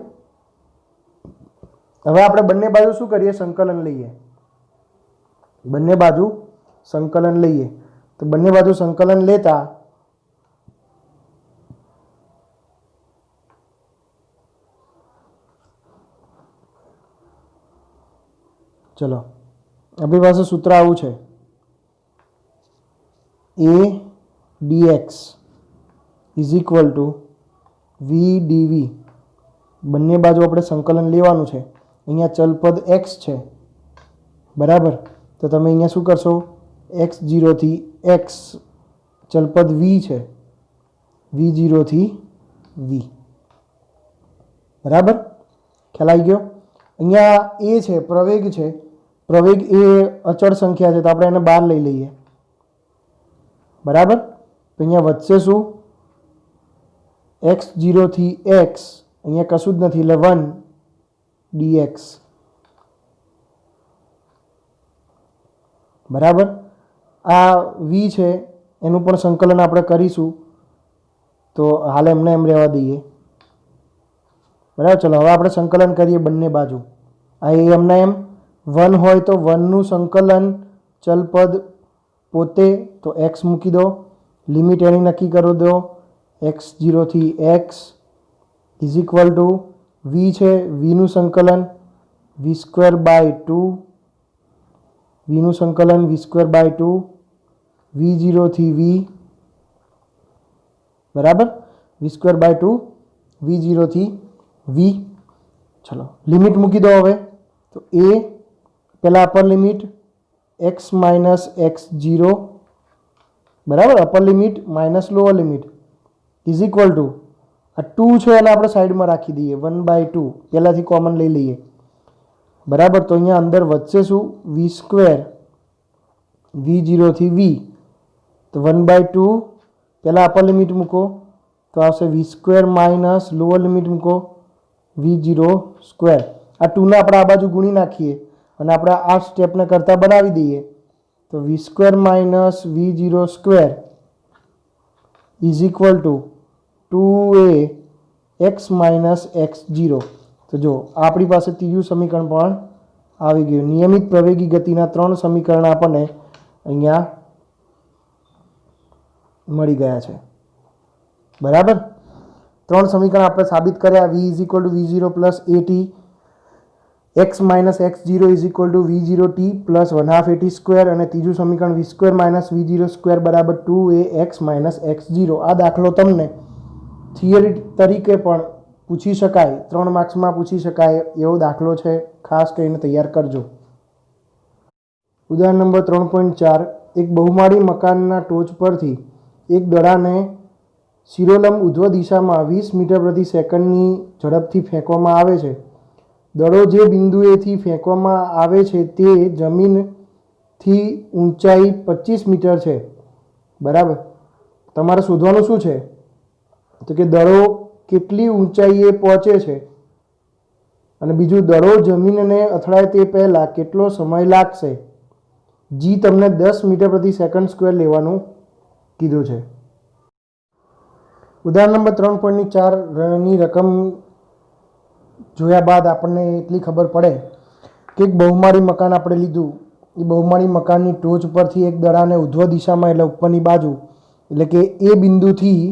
હવે આપણે બંને બાજુ શું કરીએ? સંકલન લઈએ. બંને બાજુ સંકલન લઈએ. તો બંને બાજુ સંકલન લેતા ચલો આપણી પાસે સૂત્ર આવું છે, a dx is equal two v dv. બંને બાજુ આપણે સંકલન લેવાનું છે. અહીંયા ચલપદ x છે. બરાબર, તો તમે અહીંયા શું કરશો? x0 થી x ચલપદ v છે, v0 થી v. બરાબર, ખ્યાલ આવી ગયો? અહીંયા a છે, પ્રવેગ છે. પ્રવેગ એ અચળ સંખ્યા છે, તો આપણે એને બહાર લઈ લઈએ. બરાબર, તો અહીંયા વધશે શું? x0 થી x, અહીંયા કશું જ નથી એટલે 1 dx. બરાબર, આ v છે એનું પણ સંકલન આપણે કરીશું, તો હાલ એમને એમ રહેવા દઈએ. બરાબર, ચલો હવે આપણે સંકલન કરીએ બંને બાજુ. આ એમના એમ 1 હોય તો 1 નું સંકલન ચલપદ પોતે, તો x મૂકી દો, લિમિટ એની નક્કી કરી દો. x0 થી x is equal two v છે, v નું સંકલન v સ્ક્વેર બાય 2, v નું સંકલન v સ્ક્વેર બાય 2, v0 થી v. બરાબર, v સ્ક્વેર બાય 2, v0 થી v. ચલો લિમિટ મૂકી દો હવે. તો a પહેલાં upper limit x minus x0, બરાબર, upper limit minus lower limit is equal two આ 2 છે અને આપણે સાઈડમાં રાખી દઈએ 1/2, પહેલાંથી કોમન લઈ લઈએ. બરાબર, તો અહીંયા અંદર વધશે શું? v સ્ક્વેર v0 થી v. તો 1/2 પહેલાં અપર લિમિટ મૂકો તો આવશે v square minus lower limit મૂકો v0 સ્ક્વેર. આ 2ને આપણે આ બાજુ ગુણી નાખીએ અને આપણે આ સ્ટેપને કરતાં બનાવી દઈએ. તો v square minus v0 square is equal two 2a x minus x 0. તો જો આપણી પાસે ત્રીજું સમીકરણ પણ આવી ગયું. નિયમિત પ્રવેગી ગતિના 3 સમીકરણ આપણને અહીંયા મળી ગયા છે. બરાબર, 3 સમીકરણ આપણે સાબિત કર્યા. v is equal two v0 plus at, x minus x0 is equal two v0t plus 1/2 at square, અને ત્રીજું સમીકરણ v square minus v0 square બરાબર 2ax માઇનસ x0. આ દાખલો તમને થિયરી તરીકે પણ પૂછી શકાય, 3 માર્ક્સમાં પૂછી શકાય એવો દાખલો છે. ખાસ કરીને તૈયાર કરજો. ઉદાહરણ નંબર 3.4. એક બહુમાળી મકાનના ટોચ પરથી એક દડાને શિરોલંબ ઉધ્વ દિશામાં 20 મીટર પ્રતિ સેકન્ડની ઝડપથી ફેંકવામાં આવે છે. દડો જે બિંદુએથી ફેંકવામાં આવે છે તે જમીનથી ઊંચાઈ 25 મીટર છે. બરાબર, તમારે શોધવાનું શું છે? તો કે દડો કેટલી ઊંચાઈએ પહોંચે છે, અને બીજું દડો જમીનને અથડાય તે પહેલાં કેટલો સમય લાગશે. જી તમને 10 મીટર પ્રતિ સેકન્ડ સ્ક્વેર લેવાનું કીધું છે. ઉદાહરણ નંબર 3.4ની રકમ જોયા બાદ આપણને એટલી ખબર પડે કે એક બહુમાળી મકાન આપણે લીધું. એ બહુમાળી મકાનની ટોચ પરથી એક દડાને ઉધ્વ દિશામાં એટલે ઉપરની બાજુ એટલે કે એ બિંદુથી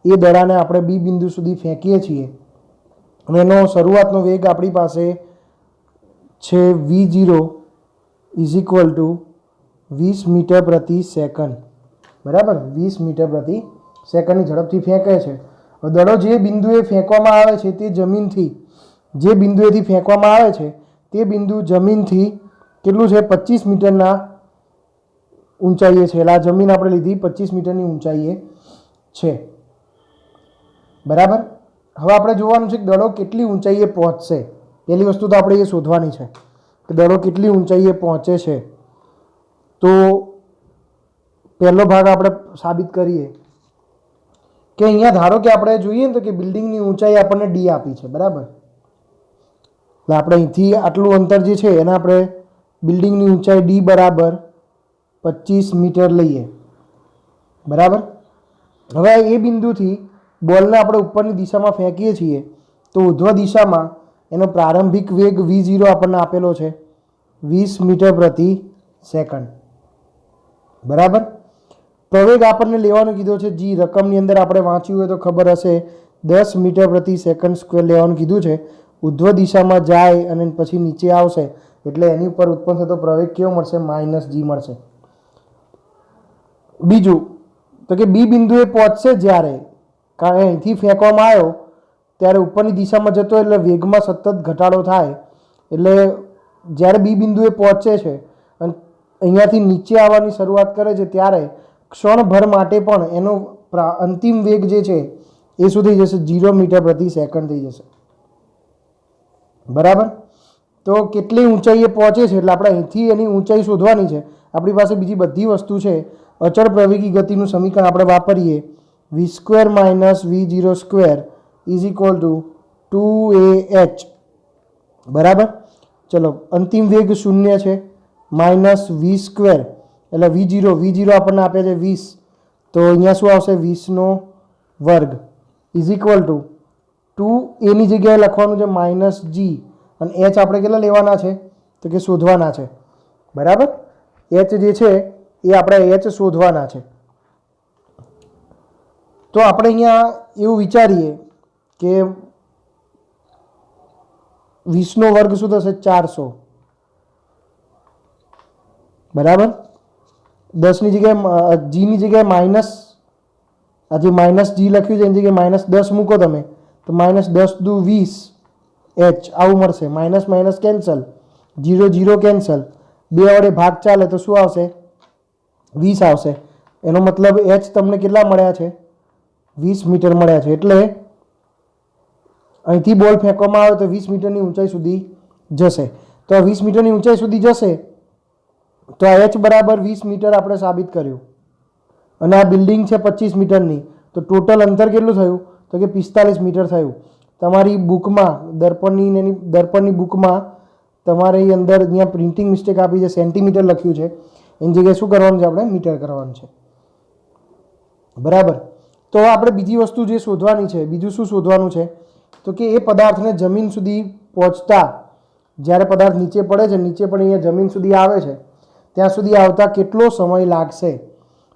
એ દડાને આપણે બી બિંદુ સુધી ફેંકીએ છીએ, અને એનો શરૂઆતનો વેગ આપણી પાસે છે v0 is equal to 20 metre પ્રતિ સેકન્ડ. બરાબર, 20 મીટર પ્રતિ સેકન્ડની ઝડપથી ફેંકે છે. દડો જે બિંદુએ ફેંકવામાં આવે છે તે જમીનથી, જે બિંદુએથી ફેંકવામાં આવે છે તે બિંદુ જમીનથી કેટલું છે? 25 મીટરના ઊંચાઈએ છે. એટલે આ જમીન આપણે લીધી 25 મીટરની ઊંચાઈએ છે. બરાબર, હવે આપણે જોવાનું છે કે દડો કેટલી ઊંચાઈએ પહોંચશે. પહેલી વસ્તુ તો આપણે એ શોધવાની છે કે દડો કેટલી ઊંચાઈએ પહોંચે છે. તો પહેલો ભાગ આપણે સાબિત કરીએ કે અહીંયા ધારો કે આપણે જોઈએ ને તો કે બિલ્ડિંગની ઊંચાઈ આપણને ડી આપી છે. બરાબર, એટલે આપણે અહીંથી આટલું અંતર જે છે એને આપણે બિલ્ડિંગની ઊંચાઈ ડી બરાબર 25 મીટર લઈએ. બરાબર, હવે એ બિંદુથી બોલને આપણે ઉપરની દિશામાં ફેંકીએ છીએ તો ઉધ્વ દિશામાં એનો પ્રારંભિક વેગ v0 આપણને આપેલો છે 20 મીટર પ્રતિ સેકન્ડ. બરાબર, પ્રવેગ આપણને લેવાનો કીધો છે જી. રકમની અંદર આપણે વાંચ્યું હોય તો ખબર હશે 10 મીટર પ્રતિ સેકન્ડ સ્ક્વેર લેવાનું કીધું છે. ઉધ્વ દિશામાં જાય અને પછી નીચે આવશે એટલે એની ઉપર ઉત્પન્ન થતો પ્રવેગ કેવો મળશે? -g મળશે. બીજું તો કે બી બિંદુએ પહોંચશે જ્યારે, કારણ અહીંથી ફેંકવામાં આવ્યો ત્યારે ઉપરની દિશામાં જતો એટલે વેગમાં સતત ઘટાડો થાય. એટલે જ્યારે બી બિંદુએ પહોંચે છે અને અહીંયાથી નીચે આવવાની શરૂઆત કરે છે ત્યારે ક્ષણભર માટે પણ એનો અંતિમ વેગ જે છે એ શું થઈ જશે? 0 મીટર પ્રતિ સેકન્ડ થઈ જશે. બરાબર, તો કેટલી ઊંચાઈએ પહોંચે છે એટલે આપણે અહીંથી એની ઊંચાઈ શોધવાની છે. આપણી પાસે બીજી બધી વસ્તુ છે. અચળ પ્રવેગી ગતિનું સમીકરણ આપણે વાપરીએ. v square minus v0 square is equal two 2ah. બરાબર, ચલો અંતિમ વેગ 0 છે, માઇનસ v સ્ક્વેર એટલે v0 આપણને આપે છે 20, તો અહીંયા શું આવશે? 20નો વર્ગ ઇઝ ઇક્વલ ટુ 2 એની જગ્યાએ લખવાનું છે -g, અને h આપણે કેટલા લેવાના છે? તો કે શોધવાના છે. બરાબર, h જે છે એ આપણે h શોધવાના છે. તો આપણે અહીંયા એવું વિચારીએ કે 20નો વર્ગ શું થશે? 400. બરાબર, 10ની જગ્યાએ જીની જગ્યાએ માઇનસ, આ જે -g લખ્યું છે એની જગ્યાએ -10 મૂકો તમે તો -10 દુ 20 h આવું મળશે. માઇનસ માઇનસ કેન્સલ, 0 કેન્સલ, 2 વડે ભાગ ચાલે તો શું આવશે? 20 આવશે. એનો મતલબ h તમને કેટલા મળ્યા છે? 20 મીટર મળ્યા છે. એટલે અહીંથી બોલ ફેંકવામાં આવે તો 20 મીટરની ઊંચાઈ સુધી જશે. તો આ 20 મીટરની ઊંચાઈ સુધી જશે તો આ h બરાબર 20 મીટર આપણે સાબિત કર્યું, અને આ બિલ્ડિંગ છે 25 મીટરની, તો ટોટલ અંતર કેટલું થયું? તો કે 45 મીટર થયું. તમારી બુકમાં દર્પણની બુકમાં તમારી અંદર અહીંયા પ્રિન્ટિંગ મિસ્ટેક આપી છે, સેન્ટીમીટર લખ્યું છે, એની જગ્યાએ શું કરવાનું છે? આપણે મીટર કરવાનું છે. બરાબર, તો આપણે બીજી વસ્તુ જે શોધવાની છે, બીજું શું શોધવાનું છે તો કે એ પદાર્થને જમીન સુધી પહોંચતા, જ્યારે પદાર્થ નીચે પડે છે, નીચે પણ અહીંયા જમીન સુધી આવે છે, ત્યાં સુધી આવતા કેટલો સમય લાગશે?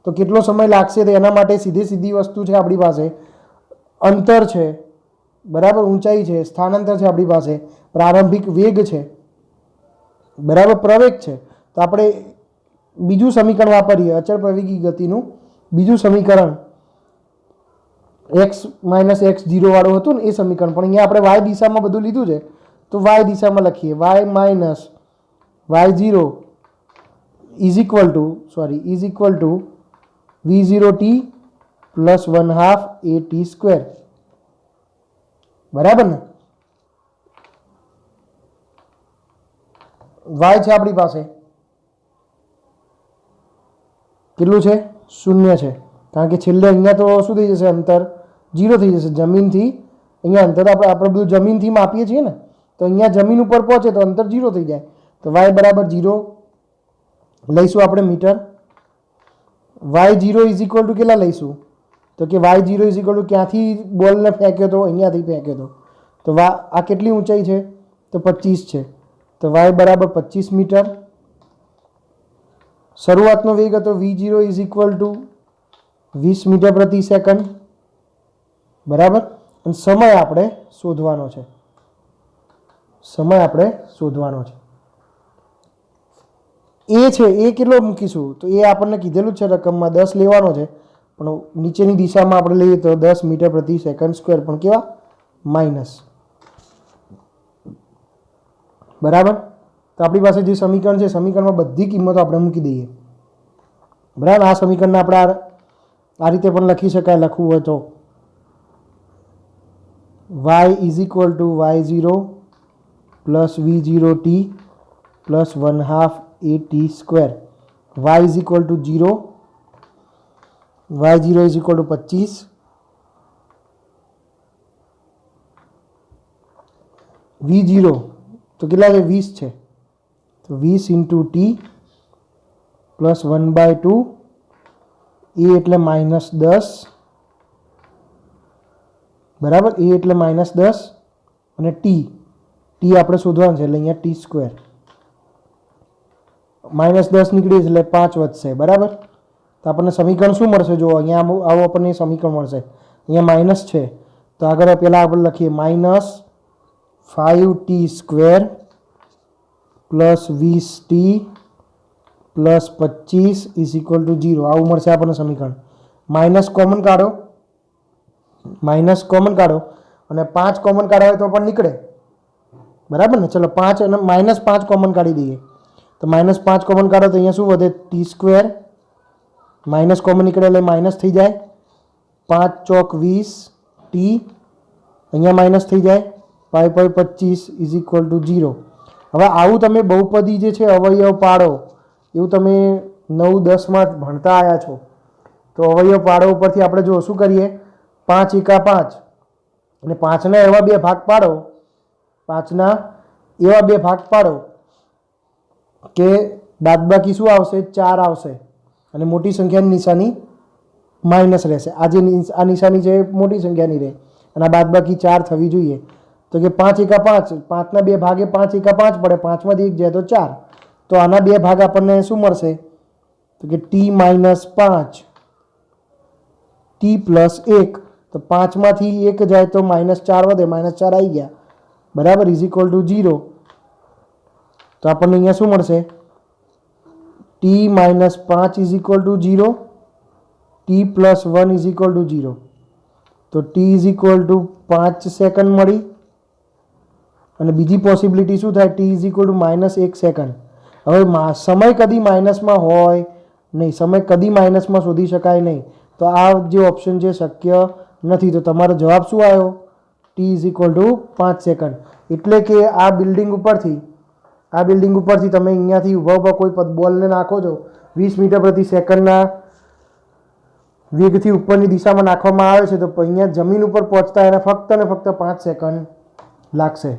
તો કેટલો સમય લાગશે તો એના માટે સીધી વસ્તુ છે આપણી પાસે, અંતર છે, બરાબર, ઊંચાઈ છે, સ્થાનાંતર છે આપણી પાસે, પ્રારંભિક વેગ છે, બરાબર, પ્રવેગ છે. તો આપણે બીજું સમીકરણ વાપરીએ, અચળ પ્રવેગી ગતિનું બીજું સમીકરણ x - x0 વાળું હતું ને એ સમીકરણ, પણ અહીંયા આપણે y દિશામાં બધું લીધું છે તો y દિશામાં લખીએ. y - y0 is equal two v0t plus 1/2 at², બરાબર ને? y છે આપણી પાસે કેટલું છે? 0 છે, કારણ કે છેલ્લે અહીંયા તો શું થઈ જશે? અંતર 0 થઈ જશે. જમીનથી અહીંયા અંતર આપણે બધું જમીનથી માપીએ છીએ ને, તો અહીંયા જમીન ઉપર પહોંચે તો અંતર 0 થઈ જાય. તો y બરાબર 0 લઈશું આપણે metre. y0 is equal two કેટલા લઈશું? તો કે y0 ઇઝ ઇક્વલ ટુ ક્યાંથી બોલને ફેંક્યો તો? અહીંયાથી ફેંક્યો તો. તો આ કેટલી ઊંચાઈ છે? તો 25 છે. તો y બરાબર 25 મીટર. શરૂઆતનો વેગ હતો v0 is equal to 20 metre પ્રતિ સેકન્ડ, બરાબર. અને સમય આપણે શોધવાનો છે. એ છે એ કેટલો મૂકીશું? તો એ આપણને કીધેલું છે રકમમાં 10 લેવાનો છે, પણ નીચેની દિશામાં આપણે લઈએ તો 10 મીટર પ્રતિ સેકન્ડ સ્ક્વેર, પણ કેવા? માઇનસ, બરાબર. તો આપણી પાસે જે સમીકરણ છે, સમીકરણમાં બધી કિંમતો આપણે મૂકી દઈએ, બરાબર. આ સમીકરણને આપણે આ રીતે પણ લખી શકાય, લખવું હોય તો y is equal two y0 plus v0t plus 1/2 at². y is equal two 0, y0 is equal two 25, v0 તો કેટલા છે? 20 છે, તો 20 ઇન્ટુ t પ્લસ 1/2, એ એટલે -10, બરાબર. એ એટલે -10 અને t આપણે શોધવાનું છે એટલે અહીંયા t². -10 નીકળી એટલે 5 વધશે, બરાબર. તો આપણને સમીકરણ શું મળશે? જો અહીંયા આવું આપણને સમીકરણ મળશે. અહીંયા માઇનસ છે તો આગળ પહેલાં આપણે લખીએ -5t² plus 20t plus 25 is equal two 0. આવું મળશે આપણને સમીકરણ. માઇનસ કોમન કાઢો અને 5 કોમન કાઢો તો પણ નીકળે, બરાબર ને? ચલો 5 અને -5 કોમન કાઢી દઈએ. તો -5 કોમન કાઢો તો અહીંયા શું વધે? t². માઇનસ કોમન નીકળે એટલે માઇનસ થઈ જાય. 5 ચોક 20 t, અહીંયા માઇનસ થઈ જાય. 5/25 ઇઝ ઇક્વલ ટુ 0. હવે આવું તમે બહુપદી જે છે અવયવ પાડો, એવું તમે 9-10માં ભણતા આવ્યા છો. તો અવયવ પાડો ઉપરથી આપણે જો શું કરીએ? 5 એકા 5 અને 5ના એવા બે ભાગ પાડો કે બાદબાકી શું આવશે? 4 આવશે અને મોટી સંખ્યાની નિશાની માઇનસ રહેશે. આ નિશાની છે મોટી સંખ્યાની રહે અને આ બાદબાકી 4 થવી જોઈએ. તો કે 5 એકા 5, 5ના બે ભાગે 5 એકા 5 પડે, 5માંથી 1 જાય તો 4. તો આના બે ભાગ આપણને શું મળશે? તો કે t - 5 t પ્લસ 1. તો 5માંથી 1 જાય તો -4 વધે, -4 આવી ગયા, બરાબર, ઇઝ ઇક્વલ ટુ 0. તો આપણને અહીંયા શું મળશે? t - 5 is equal two 0, t plus 1 is equal two 0. તો t is equal two 5 second મળી. અને બીજી પોસિબિલિટી શું થાય? t is equal two -1 second. હવે સમય કદી માઇનસમાં હોય નહીં, સમય કદી માઇનસમાં શોધી શકાય નહીં. તો આ જે ઓપ્શન છે શક્ય નથી. તો તમારો જવાબ શું આવ્યો? t is equal two 5 second. એટલે કે આ બિલ્ડિંગ ઉપરથી તમે અહીંયાથી ઊભા કોઈ બોલને નાખો છો 20 મીટર પ્રતિ સેકન્ડના વેગથી ઉપરની દિશામાં નાખવામાં આવે છે, તો અહીંયા જમીન ઉપર પહોંચતા એને ફક્ત ને ફક્ત 5 સેકન્ડ લાગશે.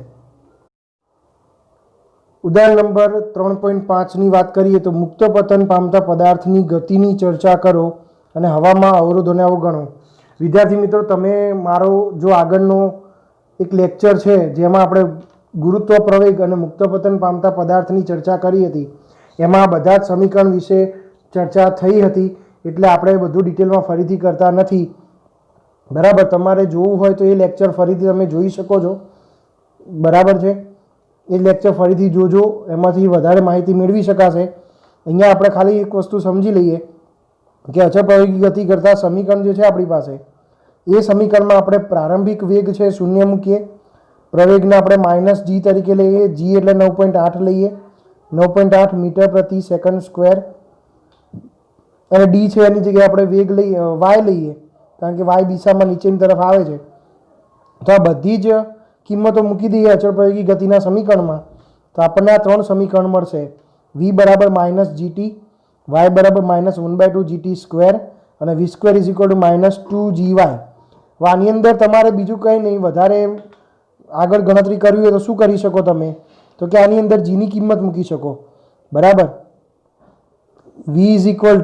ઉદાહરણ નંબર 3.5ની વાત કરીએ તો મુક્ત પતન પામતા પદાર્થની ગતિની ચર્ચા કરો અને હવામાં અવરોધોને અવગણો. વિદ્યાર્થી મિત્રો, તમે મારો જો આગળનો એક લેક્ચર છે જેમાં આપણે ગુરુત્વ પ્રવેગ અને મુક્ત પતન પામતા પદાર્થની ચર્ચા કરી હતી. એમાં બધા જ સમીકરણ વિશે ચર્ચા થઈ હતી, એટલે આપણે બધું ડિટેલમાં ફરીથી કરતા નથી. બરાબર, તમારે જોવું હોય તો એ લેક્ચર ફરીથી તમે જોઈ શકો છો. બરાબર છે, એ લેક્ચર ફરીથી જોજો, એમાંથી વધારે માહિતી મેળવી શકાશે. અહીંયા આપણે ખાલી એક વસ્તુ સમજી લઈએ કે અચળ પ્રવેગી ગતિ કરતાં સમીકરણ જે છે આપણી પાસે, એ સમીકરણમાં આપણે પ્રારંભિક વેગ છે 0 મૂકીએ, પ્રવેગને આપણે -g તરીકે લઈએ, g એટલે 9.8 લઈએ, 9.8 મીટર પ્રતિ સેકન્ડ સ્ક્વેર, અને ડી છે એની જગ્યાએ આપણે વેગ લઈએ y લઈએ, કારણ કે y દિશામાં નીચેની તરફ આવે છે. તો આ બધી જ કિંમતો મૂકી દઈએ અચળ પ્રવેગી ગતિના સમીકરણમાં, તો આપણને આ 3 સમીકરણ મળશે. v બરાબર -gt, y બરાબર -1/2 gt સ્ક્વેર અને v square is equal two -2gy. આની અંદર તમારે બીજું કંઈ નહીં, વધારે આગળ ગણતરી કરવી હોય તો શું કરી શકો તમે, તો કે આની અંદર g ની કિંમત મૂકી શકો. બરાબર, v ઇઝ ઇક્વલ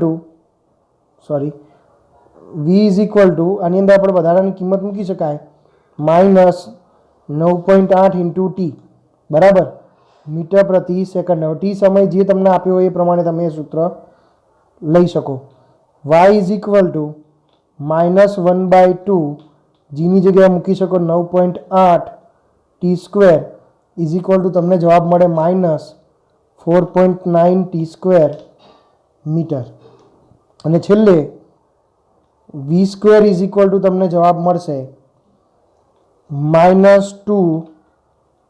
ટુ આની અંદર આપણે વધારાની કિંમત મૂકી શકાય -9.8 ઇન્ટુ ટી, બરાબર, મીટર પ્રતિ સેકન્ડ. હવે ટી સમય જે તમને આપ્યો હોય એ પ્રમાણે તમે એ સૂત્ર લઈ શકો. y ઇઝ ઇક્વલ ટુ -1/2, જીની જગ્યાએ મૂકી શકો 9.8 T square is equal two તમને જવાબ મળે -4.9 ટી સ્ક્વેર મીટર. અને છેલ્લે v square is equal two તમને જવાબ મળશે -2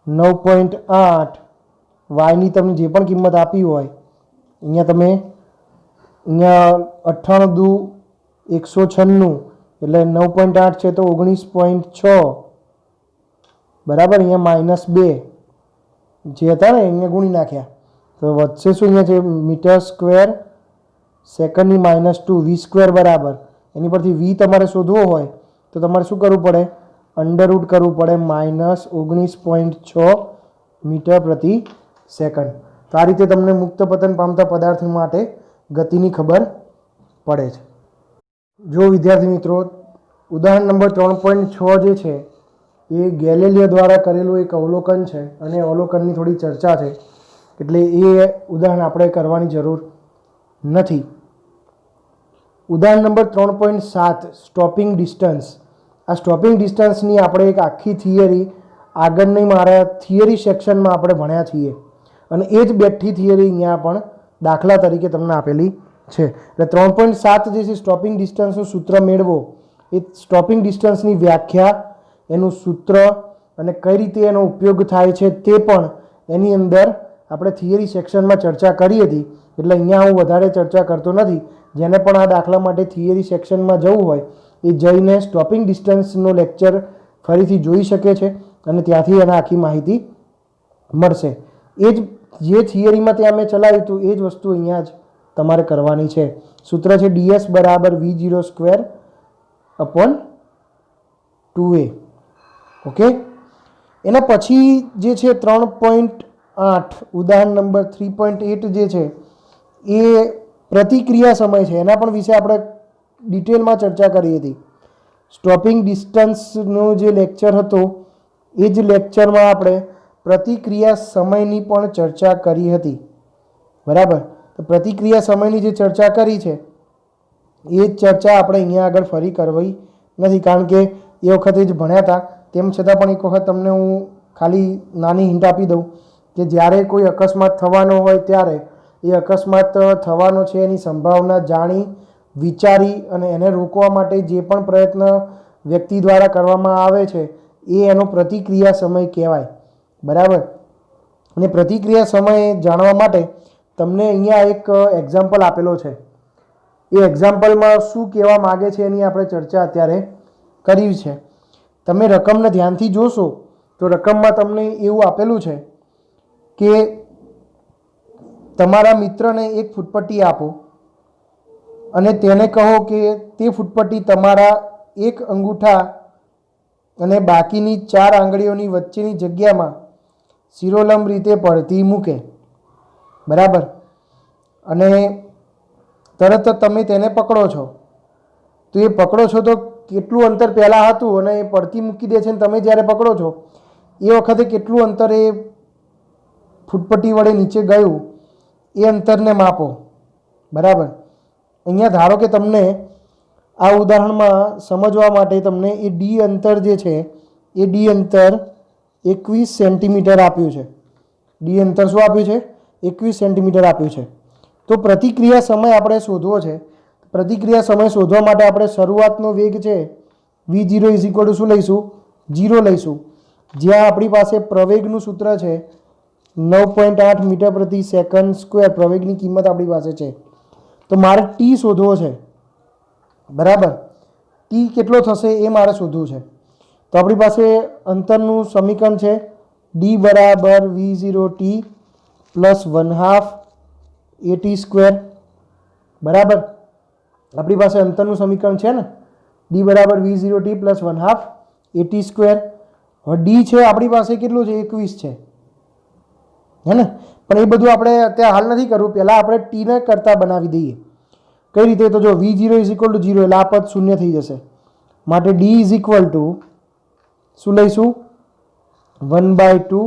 9.8, વાયની તમને જે પણ કિંમત આપી હોય, અહીંયા તમે 98 દુ 196 એટલે 9.8 છે તો 19.6, બરાબર. અહીંયા -2 જે હતા ને અહીંયા ગુણી નાખ્યા તો વધશે શું, અહીંયા છે મીટર સ્ક્વેર સેકન્ડની -2, v સ્ક્વેર બરાબર, એની પરથી v તમારે શોધવો હોય તો તમારે શું કરવું પડે, અંડરરૂટ કરવું પડે -19.6 મીટર પ્રતિ સેકન્ડ. તો આ રીતે તમને મુક્ત પતન પામતા પદાર્થ માટે ગતિની ખબર પડે છે. જો વિદ્યાર્થી મિત્રો, ઉદાહરણ નંબર 3.6 જે છે એ ગેલિલિયો દ્વારા કરેલું એક અવલોકન છે અને અવલોકનની થોડી ચર્ચા છે, એટલે એ ઉદાહરણ આપણે કરવાની જરૂર નથી. ઉદાહરણ નંબર 3.7 સ્ટોપિંગ ડિસ્ટન્સ. આ સ્ટોપિંગ ડિસ્ટન્સની આપણે એક આખી થિયરી આગળની મારા થિયરી સેક્શનમાં આપણે ભણ્યા છીએ, અને એ જ બેઠી થિયરી અહીંયા પણ દાખલા તરીકે તમને આપેલી છે. એટલે 3.7 જે છે સ્ટોપિંગ ડિસ્ટન્સનું સૂત્ર મેળવો, એ સ્ટોપિંગ ડિસ્ટન્સની વ્યાખ્યા, એનું સૂત્ર અને કઈ રીતે એનો ઉપયોગ થાય છે તે પણ એની અંદર આપણે થિયરી સેક્શનમાં ચર્ચા કરી હતી. એટલે અહીંયા હું વધારે ચર્ચા કરતો નથી. જેને પણ આ દાખલા માટે થિયરી સેક્શનમાં જવું હોય એ જઈને સ્ટોપિંગ ડિસ્ટન્સનો લેક્ચર ફરીથી જોઈ શકે છે અને ત્યાંથી એને આખી માહિતી મળશે. એ જ જે થિયરીમાં ત્યાં મેં ચલાવ્યું હતું એ જ વસ્તુ અહીંયા જ તમારે કરવાની છે. સૂત્ર છે ds બરાબર v0 square upon 2a. Okay, એના પછી જે છે 3.8 ઉદાહરણ નંબર 3.8 જે છે એ પ્રતિક્રિયા સમય છે, એના પણ વિશે આપણે ડિટેલમાં ચર્ચા કરી હતી. સ્ટોપિંગ ડિસ્ટન્સનો જે લેક્ચર હતો એ જ લેક્ચરમાં આપણે પ્રતિક્રિયા સમયની પણ ચર્ચા કરી હતી. બરાબર, તો પ્રતિક્રિયા સમયની જે ચર્ચા કરી છે એ જ ચર્ચા આપણે અહીંયા આગળ ફરી કરવી નથી, કારણ કે એ વખતે જ ભણ્યા હતા. તેમ છતાં પણ એક વખત તમને હું ખાલી નાની હિન્ટ આપી દઉં કે જ્યારે કોઈ અકસ્માત થવાનો હોય ત્યારે એ અકસ્માત થવાનો છે એની સંભાવના જાણી વિચારી અને એને રોકવા માટે જે પણ પ્રયત્ન વ્યક્તિ દ્વારા કરવામાં આવે છે એ એનો પ્રતિક્રિયા સમય કહેવાય. બરાબર, અને પ્રતિક્રિયા સમય જાણવા માટે તમને અહીંયા એક એક્ઝામ્પલ આપેલો છે. એ એક્ઝામ્પલમાં શું કહેવા માગે છે એની આપણે ચર્ચા અત્યારે કરી છે. તમે રકમને ધ્યાનથી જોશો તો રકમમાં તમને એવું આપેલું છે કે તમારા મિત્રને એક ફૂટપટ્ટી આપો અને તેને કહો કે તે ફૂટપટ્ટી તમારા એક અંગૂઠા અને બાકીની 4 આંગળીઓની વચ્ચેની જગ્યામાં શિરોલંબ રીતે પડતી મૂકે. બરાબર, અને તરત જ તમે તેને પકડો છો. તો એ પકડો છો તો કેટલું અંતર પહેલાં હતું અને એ પડતી મૂકી દે છે અને તમે જ્યારે પકડો છો એ વખતે કેટલું અંતર એ ફૂટપટ્ટી વડે નીચે ગયું એ અંતરને માપો. બરાબર. અહીંયા ધારો કે તમને આ ઉદાહરણમાં સમજવા માટે તમને એ ડી અંતર જે છે એ ડી અંતર 21 સેન્ટીમીટર આપ્યું છે. ડી અંતર શું આપ્યું છે? 21 સેન્ટીમીટર આપ્યું છે. તો પ્રતિક્રિયા સમય આપણે શોધવો છે. પ્રતિક્રિયા સમય શોધવા માટે આપણે શરૂઆતનો વેગ છે v0 શું લઈશું? 0 લઈશું. જ્યાં આપણી પાસે પ્રવેગનું સૂત્ર છે 9.8 મીટર પ્રતિ સેકન્ડ સ્ક્વેર. પ્રવેગની કિંમત આપણી પાસે છે. તો મારે ટી શોધવો છે. બરાબર. ટી કેટલો થશે એ મારે શોધવું છે. તો આપણી પાસે અંતરનું સમીકરણ છે ડી બરાબર v0t પ્લસ 1/2 at સ્ક્વેર. બરાબર. આપણી પાસે અંતરનું સમીકરણ છે ને ડી બરાબર v0t પ્લસ 1/2 at સ્ક્વેર. હવે ડી છે આપણી પાસે કેટલું છે? 21 છે, હે ને? પણ એ બધું આપણે અત્યારે હાલ નથી કરવું. પહેલાં આપણે ટીને કરતાં બનાવી દઈએ. કઈ રીતે? તો જો v0 0 એટલે આ પદ શૂન્ય થઈ જશે. માટે d શું લઈશું? 1/2.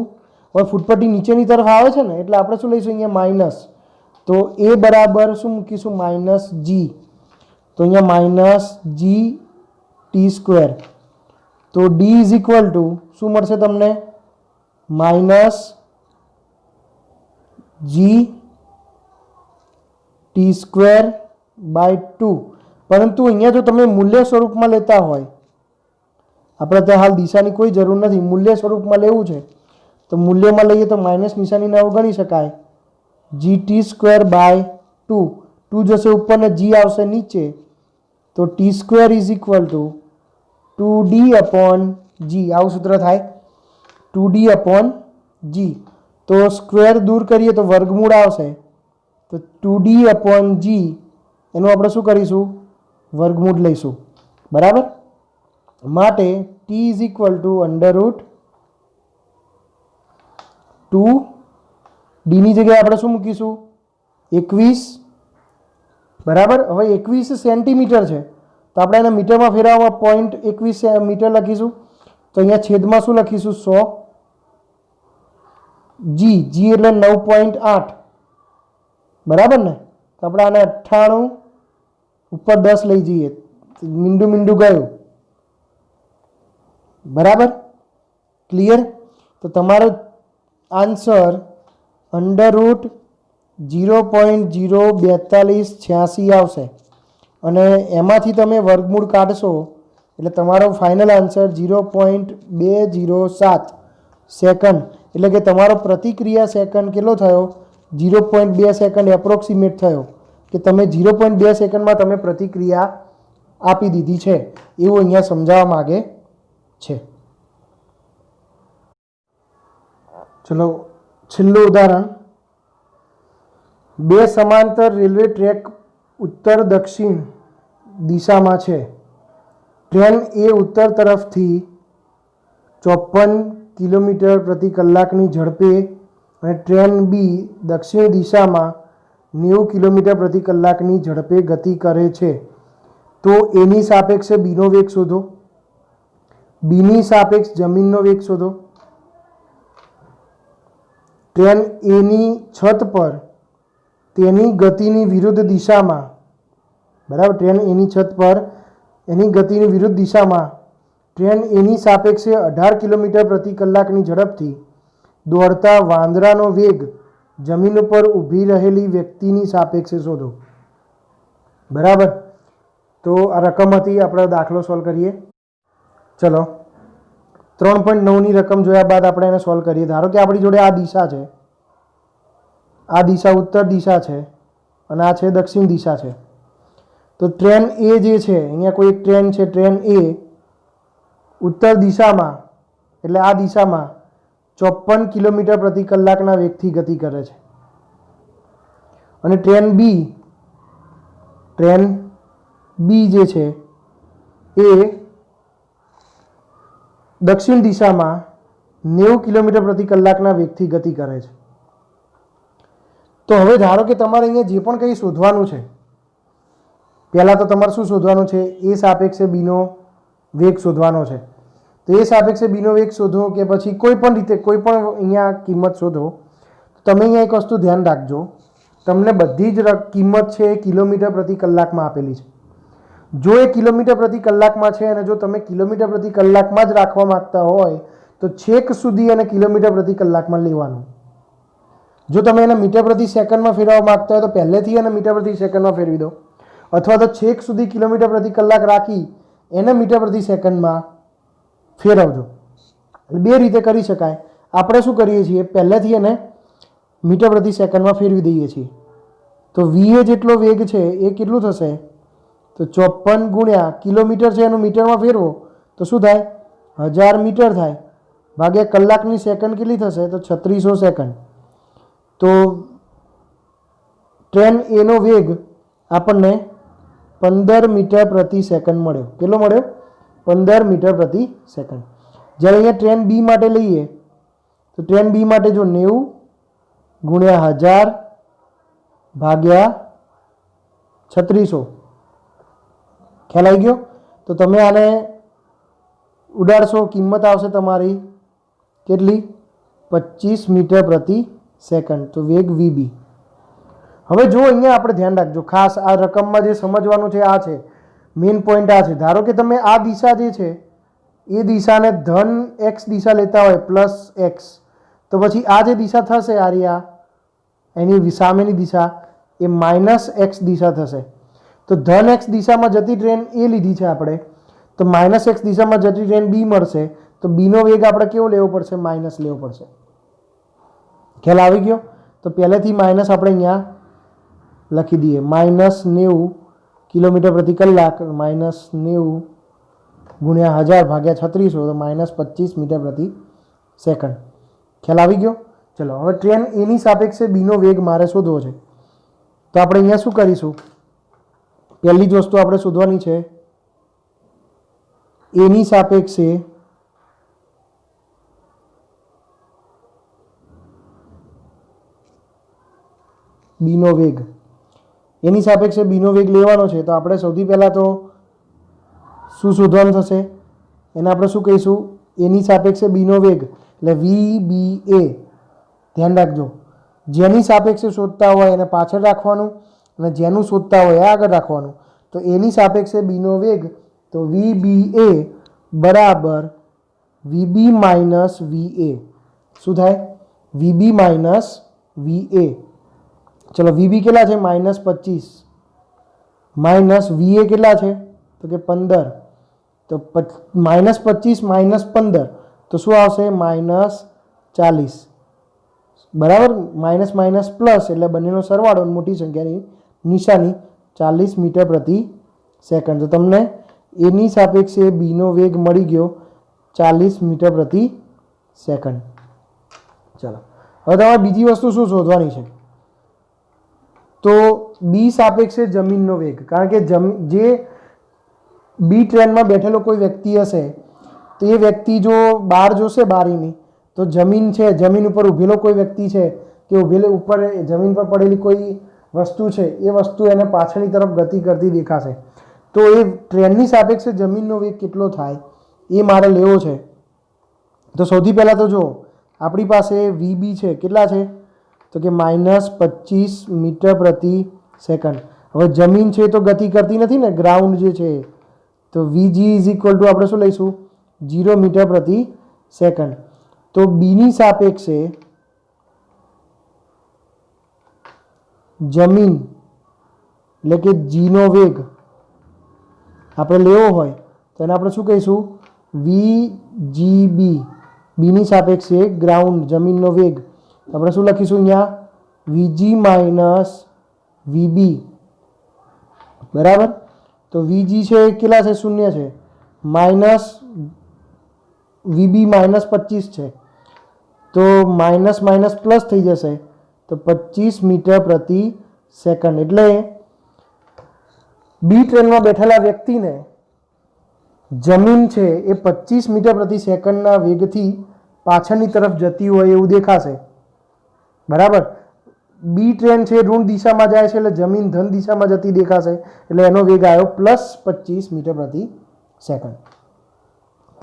હવે ફૂટપટ્ટી નીચેની તરફ આવે છે ને એટલે આપણે શું લઈશું? અહીંયા માઇનસ. તો a બરાબર શું મૂકીશું? -g. તો અહીંયા -g t સ્ક્વેર. તો d શું મળશે તમને? -g t square by 2. પરંતુ અહીંયા જો તમે મૂલ્ય સ્વરૂપમાં લેતા હોય, આપણે ત્યાં હાલ દિશાની કોઈ જરૂર નથી, મૂલ્ય સ્વરૂપમાં લેવું છે તો મૂલ્યમાં લઈએ તો માઇનસ નિશાનીને અવગણી શકાય. gt square by 2. 2 જશે ઉપર ને g આવશે નીચે. તો t square = 2d upon g. આવું સૂત્ર થાય 2d અપોન g. તો સ્ક્વેર દૂર કરીએ તો વર્ગમૂળ આવશે. તો 2d અપોન g એનું આપણે શું કરીશું? વર્ગમૂળ લઈશું. બરાબર. માટે t √2 ડીની જગ્યાએ આપણે શું મૂકીશું? 21. બરાબર. હવે 21 સેન્ટીમીટર છે તો આપણે એને મીટરમાં ફેરવવામાં 0.21 મીટર લખીશું. તો અહીંયા છેદમાં શું લખીશું? 100. g એટલે 9.8. બરાબર ને? તો આપણે આને 98 ઉપર 10 લઈ જઈએ. મીંડું ગયું. બરાબર. ક્લિયર? તો તમારો આન્સર √0.04286 આવશે અને એમાંથી તમે વર્ગમૂળ કાઢશો એટલે તમારો ફાઇનલ આન્સર 0.207 સેકન્ડ. એટલે કે તમારો પ્રતિક્રિયા સેકન્ડ કેટલો થયો? 0.2 સેકન્ડ એપ્રોક્સિમેટ થયો કે તમે 0.2 સેકન્ડમાં તમે પ્રતિક્રિયા આપી દીધી છે એવું અહીંયા સમજાવવા માગે છે. ચલો છેલ્લું ઉદાહરણ. 2 સમાંતર રેલવે ટ્રેક ઉત્તર દક્ષિણ દિશામાં છે. ટ્રેન એ ઉત્તર તરફથી 54 કિલોમીટર પ્રતિ કલાકની ઝડપે અને ટ્રેન બી દક્ષિણ દિશામાં 90 કિલોમીટર પ્રતિ કલાકની ઝડપે ગતિ કરે છે. તો એની સાપેક્ષે બીનો વેગ શોધો. બીની સાપેક્ષ જમીનનો વેગ શોધો. ટ્રેન એની છત પર તેની ગતિની વિરુદ્ધ દિશામાં, બરાબર, ટ્રેન એની છત પર એની ગતિની વિરુદ્ધ દિશામાં ટ્રેન એની સાપેક્ષે 18 કિલોમીટર પ્રતિ કલાકની ઝડપથી દોડતા વાંદરાનો વેગ જમીન ઉપર ઊભી રહેલી વ્યક્તિની સાપેક્ષે શોધો. બરાબર. તો આ રકમ હતી. આપણે દાખલો સોલ્વ કરીએ. ચલો 3.9ની રકમ જોયા બાદ આપણે એને સોલ્વ કરીએ. ધારો કે આપણી જોડે આ દિશા છે, આ દિશા ઉત્તર દિશા છે અને આ છે દક્ષિણ દિશા છે. તો ટ્રેન એ જે છે, અહીંયા કોઈ એક ટ્રેન છે, ટ્રેન એ ઉત્તર દિશામાં એટલે આ દિશામાં 54 કિલોમીટર પ્રતિ કલાકના વેગથી ગતિ કરે છે. અને ટ્રેન બી જે છે એ દક્ષિણ દિશામાં 90 કિલોમીટર પ્રતિ કલાકના વેગથી ગતિ કરે છે. તો હવે ધારો કે તમારે અહીંયા જે પણ કંઈ શોધવાનું છે, પહેલાં તો તમારે શું શોધવાનું છે? એ સાપેક્ષે બીનો વેગ શોધવાનો છે. તો એ સાપેક્ષે બીનો વેગ શોધો કે પછી કોઈ પણ રીતે કોઈ પણ અહીંયા કિંમત શોધો. તમે અહીંયા એક વસ્તુ ધ્યાન રાખજો, તમને બધી જ કિંમત છે એ કિલોમીટર પ્રતિ કલાકમાં આપેલી છે. જો એ કિલોમીટર પ્રતિ કલાકમાં છે અને જો તમે કિલોમીટર પ્રતિ કલાકમાં જ રાખવા માંગતા હોય તો છેક સુધી એને કિલોમીટર પ્રતિ કલાકમાં લેવાનું. જો તમે એને મીટર પ્રતિ સેકન્ડમાં ફેરવવા માંગતા હોય તો પહેલેથી એને મીટર પ્રતિ સેકન્ડમાં ફેરવી દો, અથવા તો છેક સુધી કિલોમીટર પ્રતિ કલાક રાખી એને મીટર પ્રતિ સેકન્ડમાં ફેરવજો. બે રીતે કરી શકાય. આપણે શું કરીએ છીએ, પહેલેથી એને મીટર પ્રતિ સેકન્ડમાં ફેરવી દઈએ છીએ. તો વીએ જેટલો વેગ છે એ કેટલું થશે, તો 54 ગુણ્યા કિલોમીટર છે એનું મીટરમાં ફેરવો તો શું થાય, 1000 મીટર થાય, ભાગ્યા કલાકની સેકન્ડ કેટલી થશે, તો 3600 સેકન્ડ. તો ટ્રેન એનો વેગ આપણને 15 મીટર પ્રતિ સેકન્ડ મળ્યો. કેટલો મળ્યો, 15 મીટર પ્રતિ સેકન્ડ. જ્યારે અહીંયા ટ્રેન બી માટે લઈએ તો ટ્રેન બી માટે જો 90 ગુણ્યા 1000 ભાગ્યા 3600, ખ્યાલ આવી ગયો. તો તમે આને ઉડાડશો, કિંમત આવશે તમારી કેટલી, 25 મીટર પ્રતિ સેકન્ડ. તો વેગ વીબી. હવે જો અહીંયા આપણે ધ્યાન રાખજો, ખાસ આ રકમમાં જે સમજવાનું છે આ છે મેઇન પોઈન્ટ, આ છે. ધારો કે તમે આ દિશા જે છે એ દિશાને ધન એક્સ દિશા લેતા હોય પ્લસ એક્સ, તો પછી આ જે દિશા થશે આર્યા એની સામેની દિશા એ માઇનસ એક્સ દિશા થશે. તો ધન એક્સ દિશામાં જતી ટ્રેન એ લીધી છે આપણે, તો માઇનસ એક્સ દિશામાં જતી ટ્રેન બી મળશે. તો બીનો વેગ આપણે કેવો લેવો પડશે, માઇનસ લેવો પડશે. ખ્યાલ આવી ગયો. તો પહેલેથી માઇનસ આપણે અહીંયા લખી દઈએ, -90 કિલોમીટર પ્રતિ કલાક, -90 ગુણ્યા 1000 ભાગ્યા 3600, તો -25 મીટર પ્રતિ સેકન્ડ. ખ્યાલ આવી ગયો. ચલો હવે ટ્રેન એની સાપેક્ષે બીનો વેગ મારે શોધવો છે. તો આપણે અહીંયા શું કરીશું, પહેલી જ વસ્તુ આપણે શોધવાની છે, એની સાપેક્ષે બીનો વેગ. એની સાપેક્ષે બીનો વેગ લેવાનો છે. તો આપણે સૌથી પહેલાં તો શું શોધવાનું થશે, એને આપણે શું કહીશું, એની સાપેક્ષે બીનો વેગ એટલે VBA. ધ્યાન રાખજો, જેની સાપેક્ષે શોધતા હોય એને પાછળ રાખવાનું અને જેનું શોધતા હોય એ આગળ રાખવાનું. તો એની સાપેક્ષે બીનો વેગ, તો VBA બરાબર VB માઇનસ VA. શું થાય, VB માઇનસ VA. ચલો VB કેટલા છે, -25, માઇનસ VA કેટલા છે, તો કે 15. તો -25 -15 તો શું આવશે, -40. બરાબર. માઇનસ માઇનસ પ્લસ એટલે બંનેનો સરવાળો, મોટી સંખ્યાની નિશાની, 40 મીટર પ્રતિ સેકન્ડ. તો તમને એની સાપેક્ષે બીનો વેગ મળી ગયો 40 મીટર પ્રતિ સેકન્ડ. ચાલો હવે તમારે બીજી વસ્તુ શું શોધવાની છે, તો બી સાપેક્ષે જમીનનો વેગ. કારણ કે જે બી ટ્રેનમાં બેઠેલો કોઈ વ્યક્તિ હશે તો એ વ્યક્તિ જો બહાર જોશે બારીની, તો જમીન છે, જમીન ઉપર ઊભેલો કોઈ વ્યક્તિ છે કે ઊભેલો ઉપર જમીન પર પડેલી કોઈ વસ્તુ છે, એ વસ્તુ એને પાછળની તરફ ગતિ કરતી દેખાશે. તો એ ટ્રેનની સાપેક્ષે જમીનનો વેગ કેટલો થાય એ મારે લેવો છે. તો સૌથી પહેલાં તો જો આપણી પાસે VB છે, કેટલા છે, તો કે -25 મીટર પ્રતિ સેકન્ડ. હવે જમીન છે તો ગતિ કરતી નથી ને, ગ્રાઉન્ડ જે છે, તો VG ઇઝ ઇક્વલ ટુ આપણે શું લઈશું, 0 મીટર પ્રતિ સેકન્ડ. તો બીની સાપેક્ષે જમીન એટલે કે જીનો વેગ આપણે લેવો હોય તો એને આપણે શું કહીશું, VGB. બીની સાપેક્ષે ગ્રાઉન્ડ જમીનનો વેગ આપણે શું લખીશું અહીંયા, VG માઇનસ VB. બરાબર. તો VG છે કેટલા છે, 0 છે, માઇનસ VB -25 છે, તો માઇનસ માઇનસ પ્લસ થઈ જશે, તો 25 મીટર પ્રતિ સેકન્ડ. એટલે બી ટ્રેનમાં બેઠેલા વ્યક્તિને જમીન છે એ 25 મીટર પ્રતિ સેકન્ડના વેગથી પાછળની તરફ જતી હોય એવું દેખાશે. બરાબર. બી ટ્રેન છે ઋણ દિશામાં જાય છે એટલે જમીન ધન દિશામાં જતી દેખાશે, એટલે એનો વેગ આવ્યો +25 મીટર પ્રતિ સેકન્ડ.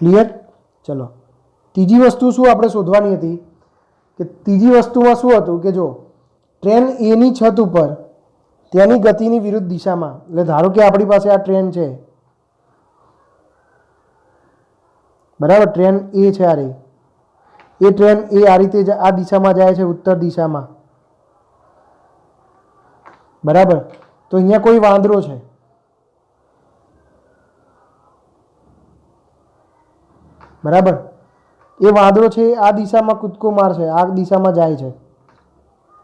ક્લિયર? ચલો ત્રીજી વસ્તુ શું આપણે શોધવાની હતી કે ત્રીજી વસ્તુમાં શું હતું કે જો ટ્રેન એની છત ઉપર તેની ગતિની વિરુદ્ધ દિશામાં, એટલે ધારો કે આપણી પાસે આ ટ્રેન છે, બરાબર, ટ્રેન એ છે આ રહી, એ ટ્રેન એ આ રીતે આ દિશામાં જાય છે, ઉત્તર દિશામાં, બરાબર. તો અહીંયા કોઈ વાંદરો છે, બરાબર, એ વાંદરો છે આ દિશામાં કૂદકો મારશે, આ દિશામાં જાય છે.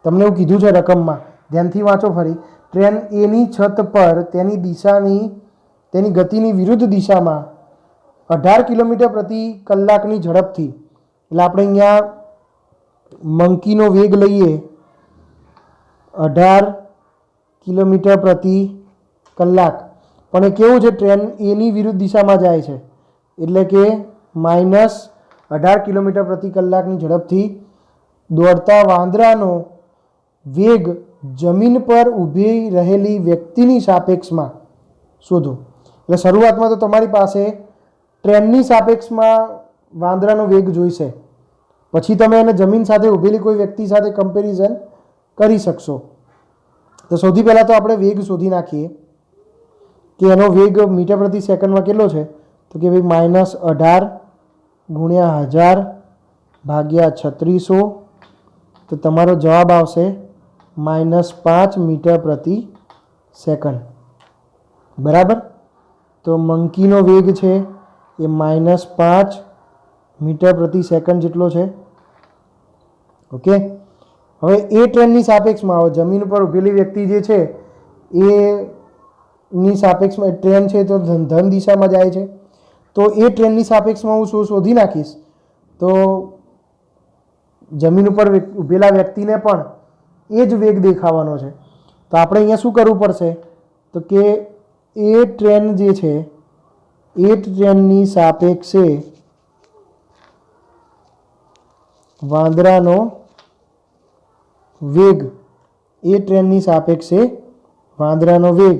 તમને એવું કીધું છે રકમમાં, ધ્યાનથી વાંચો ફરી. ટ્રેન એની છત પર તેની ગતિની વિરુદ્ધ દિશામાં 18 કિલોમીટર પ્રતિ કલાકની ઝડપથી, એટલે આપણે અહીંયા મંકીનો વેગ લઈએ 18 કિલોમીટર પ્રતિ કલાક, પણ એ કેવું છે, ટ્રેન એની વિરુદ્ધ દિશામાં જાય છે, એટલે કે -18 કિલોમીટર પ્રતિ કલાકની ઝડપથી દોડતા વાંદરાનો વેગ જમીન પર ઊભી રહેલી વ્યક્તિની સાપેક્ષમાં શોધો. એટલે શરૂઆતમાં તો તમારી પાસે ટ્રેનની સાપેક્ષમાં વાંદરાનો વેગ જોઈશે, પછી તમે એને જમીન સાથે ઊભેલી કોઈ વ્યક્તિ સાથે કમ્પેરિઝન કરી શકશો. તો સૌથી પહેલાં તો આપણે વેગ શોધી નાખીએ કે એનો વેગ મીટર પ્રતિ સેકન્ડમાં કેટલો છે. તો કે ભાઈ -18 ગુણ્યા 1000 ભાગ્યા 3600, તો તમારો જવાબ આવશે -5 મીટર પ્રતિ સેકન્ડ, બરાબર. તો મંકીનો વેગ છે એ -5 મીટર પ્રતિ સેકન્ડ જેટલો છે. ઓકે, હવે એ ટ્રેનની સાપેક્ષમાં આવે, જમીન ઉપર ઊભેલી વ્યક્તિ જે છે એની સાપેક્ષમાં ટ્રેન છે તો ધન દિશામાં જાય છે, તો એ ટ્રેનની સાપેક્ષમાં હું શું શોધી નાખીશ, તો જમીન ઉપર ઊભેલા વ્યક્તિને પણ એ જ વેગ દેખાવાનો છે. તો આપણે અહીંયા શું કરવું પડશે, તો કે એ ટ્રેન જે છે એ ટ્રેનની સાપેક્ષે વાંદરાનો વેગ, એ ટ્રેનની સાપેક્ષે વાંદરાનો વેગ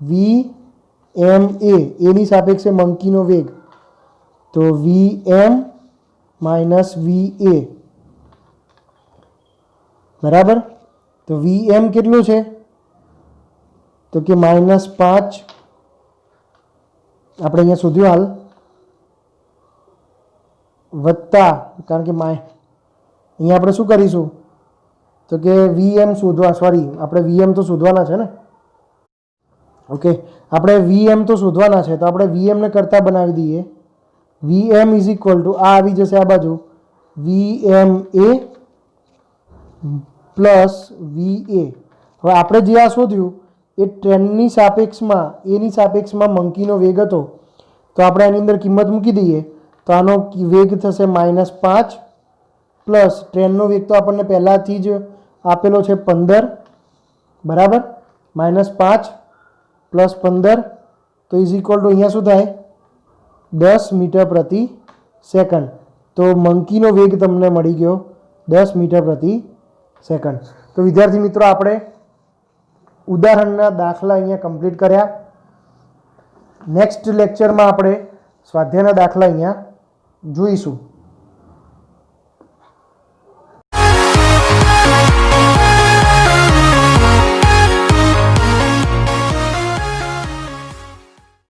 VMA, એની સાપેક્ષે મંકીનો વેગ, તો VM - VA, બરાબર. તો VM કેટલું છે, તો કે -5, આપણે અહીંયા શોધ્યું હાલ, વત્તા, કારણ કે અહીંયા આપણે શું કરીશું, તો કે VM શોધવા, સોરી આપણે VM તો શોધવાના છે ને, ઓકે, આપણે VM તો શોધવાના છે, તો આપણે VM ને કરતા બનાવી દઈએ. VM = આ આવી જશે આ બાજુ, VMA પ્લસ VA. હવે આપણે જે આ શોધ્યું એ ટ્રેનની સાપેક્ષમાં, એની સાપેક્ષમાં મંકીનો વેગ હતો, તો આપણે એની અંદર કિંમત મૂકી દઈએ, તો આનો વેગ થશે -5 પ્લસ ટ્રેનનો વેગ તો આપણને પહેલાંથી જ આપેલો છે 15, બરાબર, -5 પ્લસ 15, તો = અહીંયા શું થાય 10 મીટર પ્રતિ સેકન્ડ. તો મંકીનો વેગ તમને મળી ગયો 10 મીટર પ્રતિ સેકન્ડ. તો વિદ્યાર્થી મિત્રો, આપણે ઉદાહરણના દાખલા અહીંયા કમ્પ્લીટ કર્યા. નેક્સ્ટ લેક્ચરમાં આપણે સ્વાધ્યાયના દાખલા અહીંયા જોઈશું.